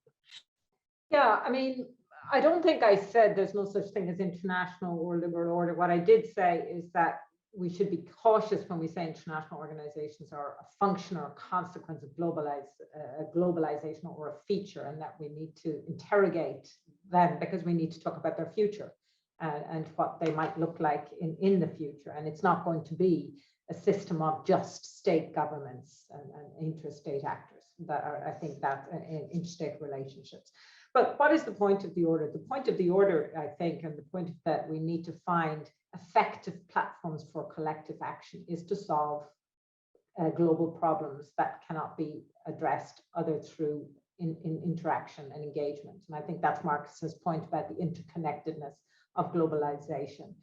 Speaker 5: Yeah, I mean, I don't think I said there's no such thing as international or liberal order. What I did say is that we should be cautious when we say international organizations are a function or a consequence of globalization or a feature, and that we need to interrogate them because we need to talk about their future and what they might look like in the future. And it's not going to be a system of just state governments and interstate actors that are, I think, that interstate relationships. But what is the point of the order? The point of the order, I think, and the point that we need to find effective platforms for collective action is to solve global problems that cannot be addressed other through interaction and engagement. And I think that's Marcus's point about the interconnectedness of globalization.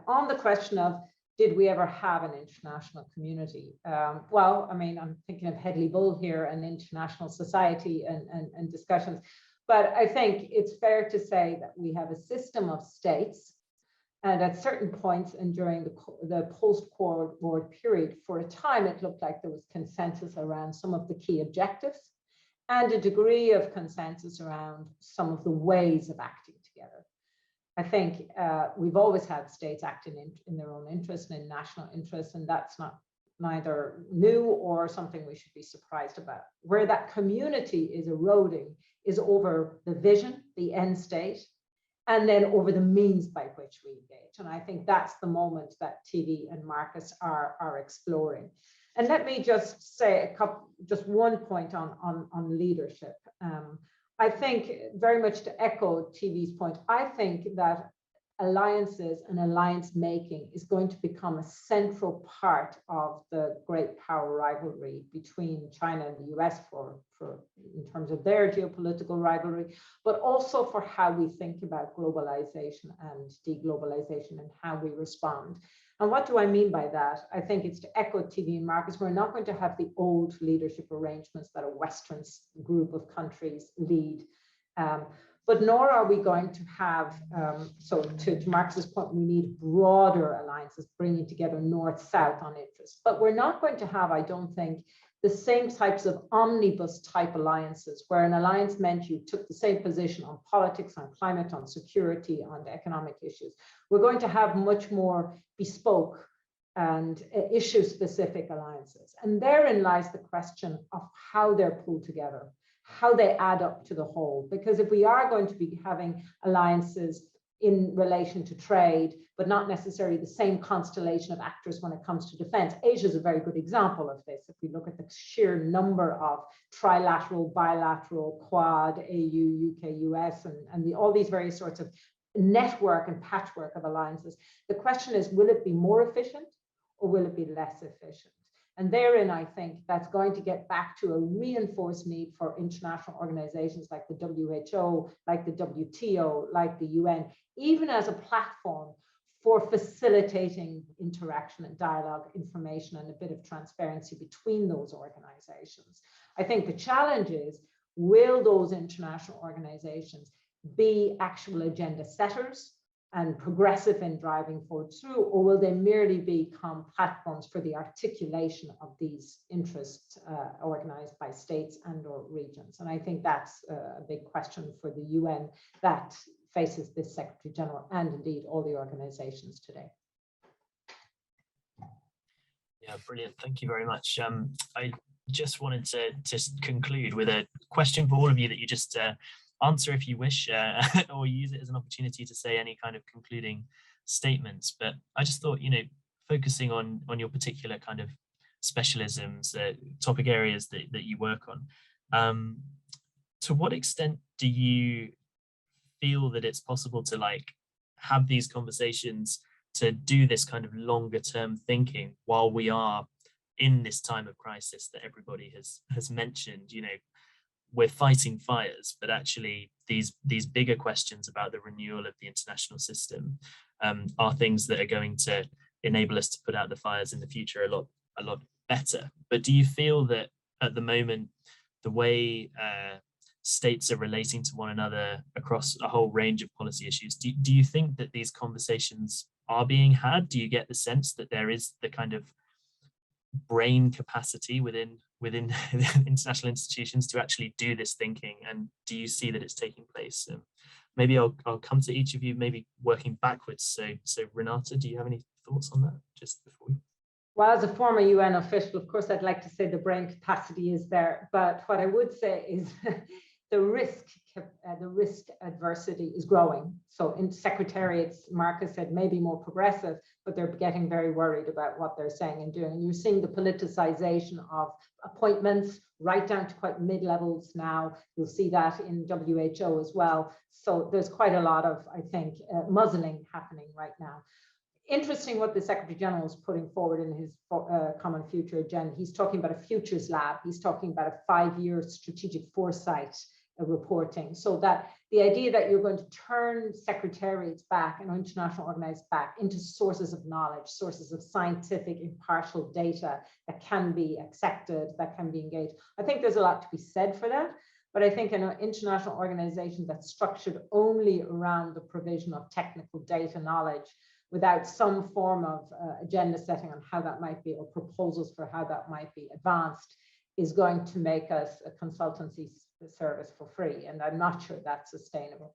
Speaker 5: On the question of, did we ever have an international community? Well, I mean, I'm thinking of Hedley Bull here and international society and discussions. But I think it's fair to say that we have a system of states, and at certain points and during the post-Cold War period, for a time, it looked like there was consensus around some of the key objectives and a degree of consensus around some of the ways of acting together. I think we've always had states acting in their own interest and in national interest, and that's neither new or something we should be surprised about. Where that community is eroding is over the vision, the end state, and then over the means by which we engage. And I think that's the moment that TV and Marcus are exploring. And let me just say just one point on leadership. I think, very much to echo TV's point, I think that alliances and alliance making is going to become a central part of the great power rivalry between China and the US in terms of their geopolitical rivalry, but also for how we think about globalization and deglobalization and how we respond. And what do I mean by that? I think it's to echo TV and Marcus, we're not going to have the old leadership arrangements that a Western group of countries lead. But nor are we going to have, so to Marcus's point, we need broader alliances bringing together North-South on interests. But we're not going to have, I don't think, the same types of omnibus type alliances where an alliance meant you took the same position on politics, on climate, on security, on economic issues. We're going to have much more bespoke and issue-specific alliances. And therein lies the question of how they're pulled together. how they add up to the whole. Because if we are going to be having alliances in relation to trade, but not necessarily the same constellation of actors when it comes to defense. Asia is a very good example of this. If we look at the sheer number of trilateral, bilateral, Quad, AU, UK, US, and all these various sorts of network and patchwork of alliances, the question is, will it be more efficient or will it be less efficient? And therein, I think that's going to get back to a reinforced need for international organizations like the WHO, like the WTO, like the UN, even as a platform for facilitating interaction and dialogue, information, and a bit of transparency between those organizations. I think the challenge is, will those international organizations be actual agenda setters and progressive in driving forward through, or will they merely become platforms for the articulation of these interests organized by states and or regions? And I think that's a big question for the UN that faces this Secretary General and indeed all the organizations today.
Speaker 1: Yeah, brilliant. Thank you very much. I just wanted to just conclude with a question for all of you that you just answer if you wish, or use it as an opportunity to say any kind of concluding statements. But I just thought, focusing on your particular kind of specialisms, topic areas that you work on, to what extent do you feel that it's possible to have these conversations, to do this kind of longer term thinking while we are in this time of crisis that everybody has mentioned? We're fighting fires, but actually these bigger questions about the renewal of the international system are things that are going to enable us to put out the fires in the future a lot better. But do you feel that at the moment, the way states are relating to one another across a whole range of policy issues, do you think that these conversations are being had? Do you get the sense that there is the kind of brain capacity within international institutions to actually do this thinking, and do you see that it's taking place? Maybe I'll come to each of you, maybe working backwards. So Renata, do you have any thoughts on that just before we?
Speaker 5: Well, as a former UN official, of course, I'd like to say the brain capacity is there, but what I would say is the risk adversity is growing. So in secretariats, Marcus said maybe more progressive, but they're getting very worried about what they're saying and doing. And you're seeing the politicization of appointments right down to quite mid-levels now. You'll see that in WHO as well. So there's quite a lot of, I think, muzzling happening right now. Interesting what the Secretary General is putting forward in his Common Future Agenda. He's talking about a futures lab. He's talking about a 5-year strategic foresight reporting. So that the idea that you're going to turn secretariats back and international organized back into sources of knowledge, sources of scientific impartial data that can be accepted, that can be engaged. I think there's a lot to be said for that. But I think an international organization that's structured only around the provision of technical data knowledge without some form of agenda setting on how that might be, or proposals for how that might be advanced, is going to make us a consultancy service for free. And I'm not sure that's sustainable.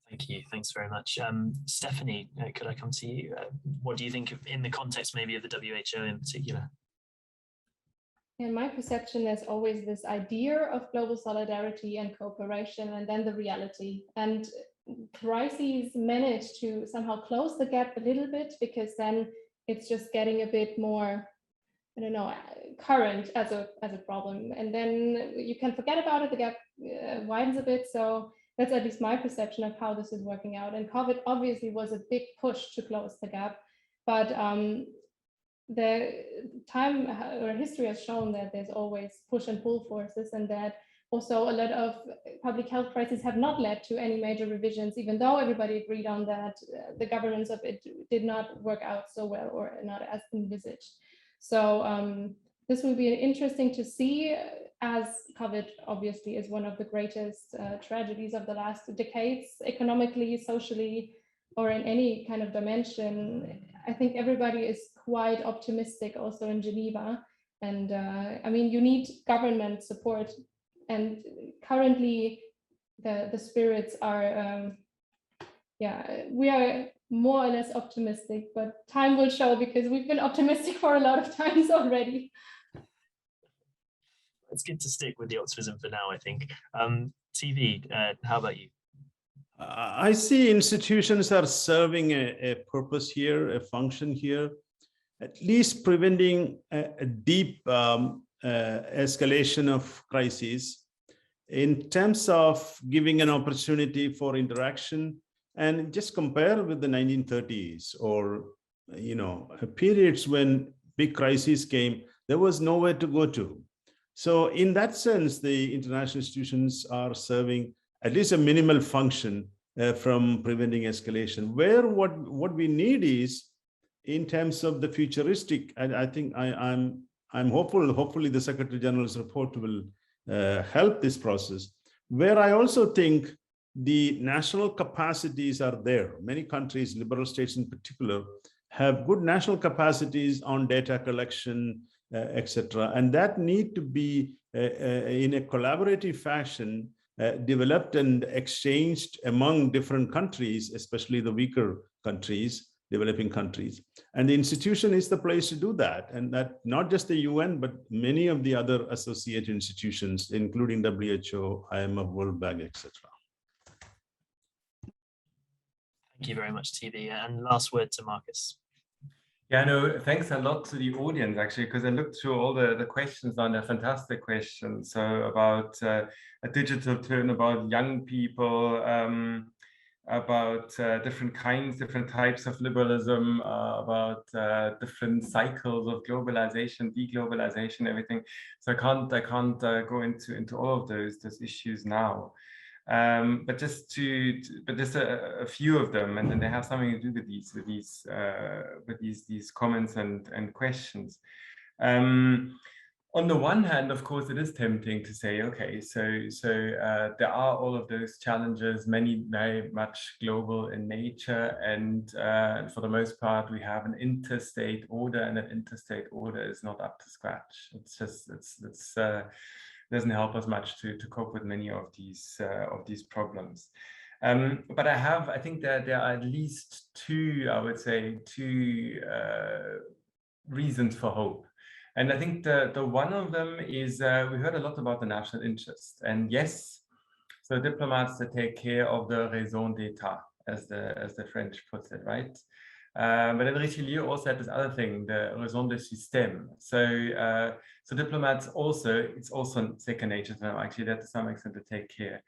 Speaker 1: Thank you. Thanks very much. Stephanie, could I come to you? What do you think in the context maybe of the WHO in particular?
Speaker 4: In my perception, there's always this idea of global solidarity and cooperation, and then the reality. And crises manage to somehow close the gap a little bit, because then it's just getting a bit more, I don't know, current as a problem. And then you can forget about it, the gap widens a bit. So that's at least my perception of how this is working out. And COVID obviously was a big push to close the gap. But the time or history has shown that there's always push and pull forces, and that also a lot of public health crises have not led to any major revisions, even though everybody agreed on that. The governance of it did not work out so well, or not as envisaged. So this will be interesting to see, as COVID obviously is one of the greatest tragedies of the last decades, economically, socially, or in any kind of dimension. I think everybody is quite optimistic also in Geneva. And I mean, you need government support. And currently the spirits are, we are more or less optimistic, but time will show, because we've been optimistic for a lot of times already.
Speaker 1: It's good to stick with the optimism for now, I think. TV, how about you?
Speaker 3: I see institutions are serving a purpose here, a function here, at least preventing a deep escalation of crises in terms of giving an opportunity for interaction. And just compare with the 1930s or, periods when big crises came, there was nowhere to go to. So in that sense, the international institutions are serving at least a minimal function from preventing escalation. Where what we need is, in terms of the futuristic, I think I'm hopeful, hopefully the Secretary General's report will help this process, where I also think the national capacities are there. Many countries, liberal states in particular, have good national capacities on data collection, etc. And that need to be in a collaborative fashion developed and exchanged among different countries, especially the weaker countries, developing countries. And the institution is the place to do that. And that not just the UN, but many of the other associated institutions, including WHO, IMF, World Bank, etc.
Speaker 1: Thank you very much, TV. And last word to Marcus.
Speaker 2: Yeah, no, thanks a lot to the audience, actually, because I looked through all the questions on, they're fantastic questions. So about a digital turn, about young people, about different types of liberalism, about different cycles of globalization, deglobalization, everything. So I can't go into all of those issues now. But just a few of them, and then they have something to do with these comments and questions. On the one hand, of course, it is tempting to say, okay, so there are all of those challenges, many very much global in nature, and for the most part, we have an interstate order, and that interstate order is not up to scratch. It's just doesn't help us much to cope with many of these problems. But I think that there are at least two, I would say, reasons for hope. And I think the one of them is we heard a lot about the national interest. And yes, so diplomats that take care of the raison d'etat, as the French puts it, right? But then Richelieu also had this other thing, the raison de système. So diplomats also, it's also second nature to them, actually, that to some extent to take care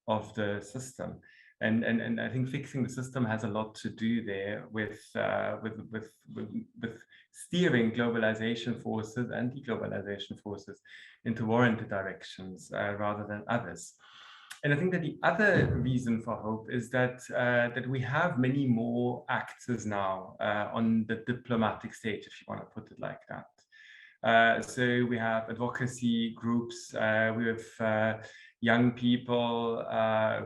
Speaker 2: of the system. And I think fixing the system has a lot to do there with steering globalization forces and deglobalization forces into warranted directions rather than others. And I think that the other reason for hope is that that we have many more actors now on the diplomatic stage, if you want to put it like that. So we have advocacy groups, we have young people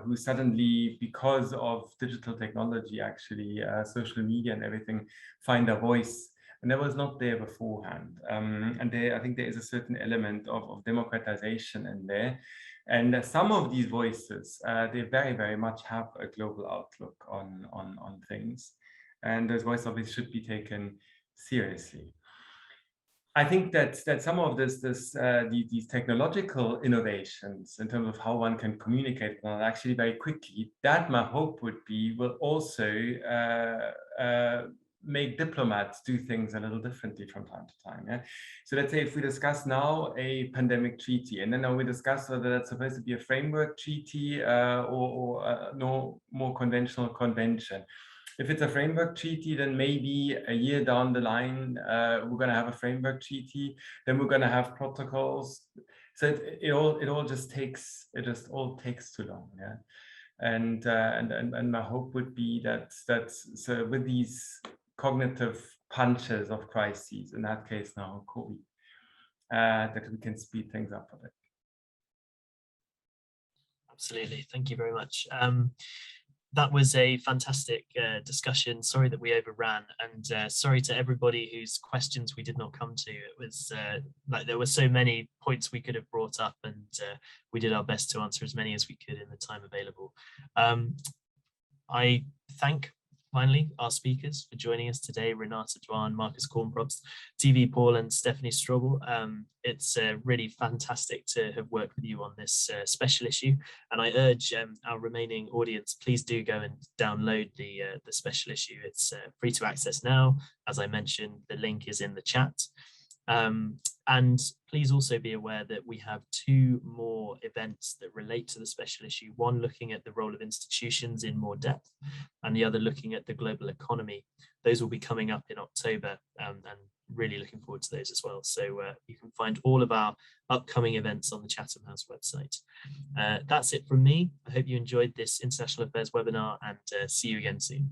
Speaker 2: who suddenly, because of digital technology, actually, social media and everything, find a voice. And that was not there beforehand. And I think there is a certain element of democratization in there. And some of these voices, they very, very much have a global outlook on things. And those voices obviously should be taken seriously. I think that some of these technological innovations in terms of how one can communicate actually very quickly, that my hope would be will also make diplomats do things a little differently from time to time. Yeah? So let's say if we discuss now a pandemic treaty, and then now we discuss whether that's supposed to be a framework treaty or no more conventional convention. If it's a framework treaty, then maybe a year down the line, we're going to have a framework treaty. Then we're going to have protocols. So it all just takes too long. Yeah, and my hope would be that so with these cognitive punches of crises, in that case now COVID, that we can speed things up a bit.
Speaker 1: Absolutely, thank you very much. That was a fantastic discussion. Sorry that we overran, and sorry to everybody whose questions we did not come to. It was like there were so many points we could have brought up, and we did our best to answer as many as we could in the time available. I thank finally, our speakers for joining us today, Renata Dwan, Marcus Kornprobst, TV Paul and Stephanie Strobel. It's really fantastic to have worked with you on this special issue. And I urge our remaining audience, please do go and download the special issue. It's free to access now. As I mentioned, the link is in the chat. And please also be aware that we have 2 more events that relate to the special issue, one looking at the role of institutions in more depth, and the other looking at the global economy. Those will be coming up in October, and really looking forward to those as well. So you can find all of our upcoming events on the Chatham House website. That's it from me. I hope you enjoyed this International Affairs webinar, and see you again soon.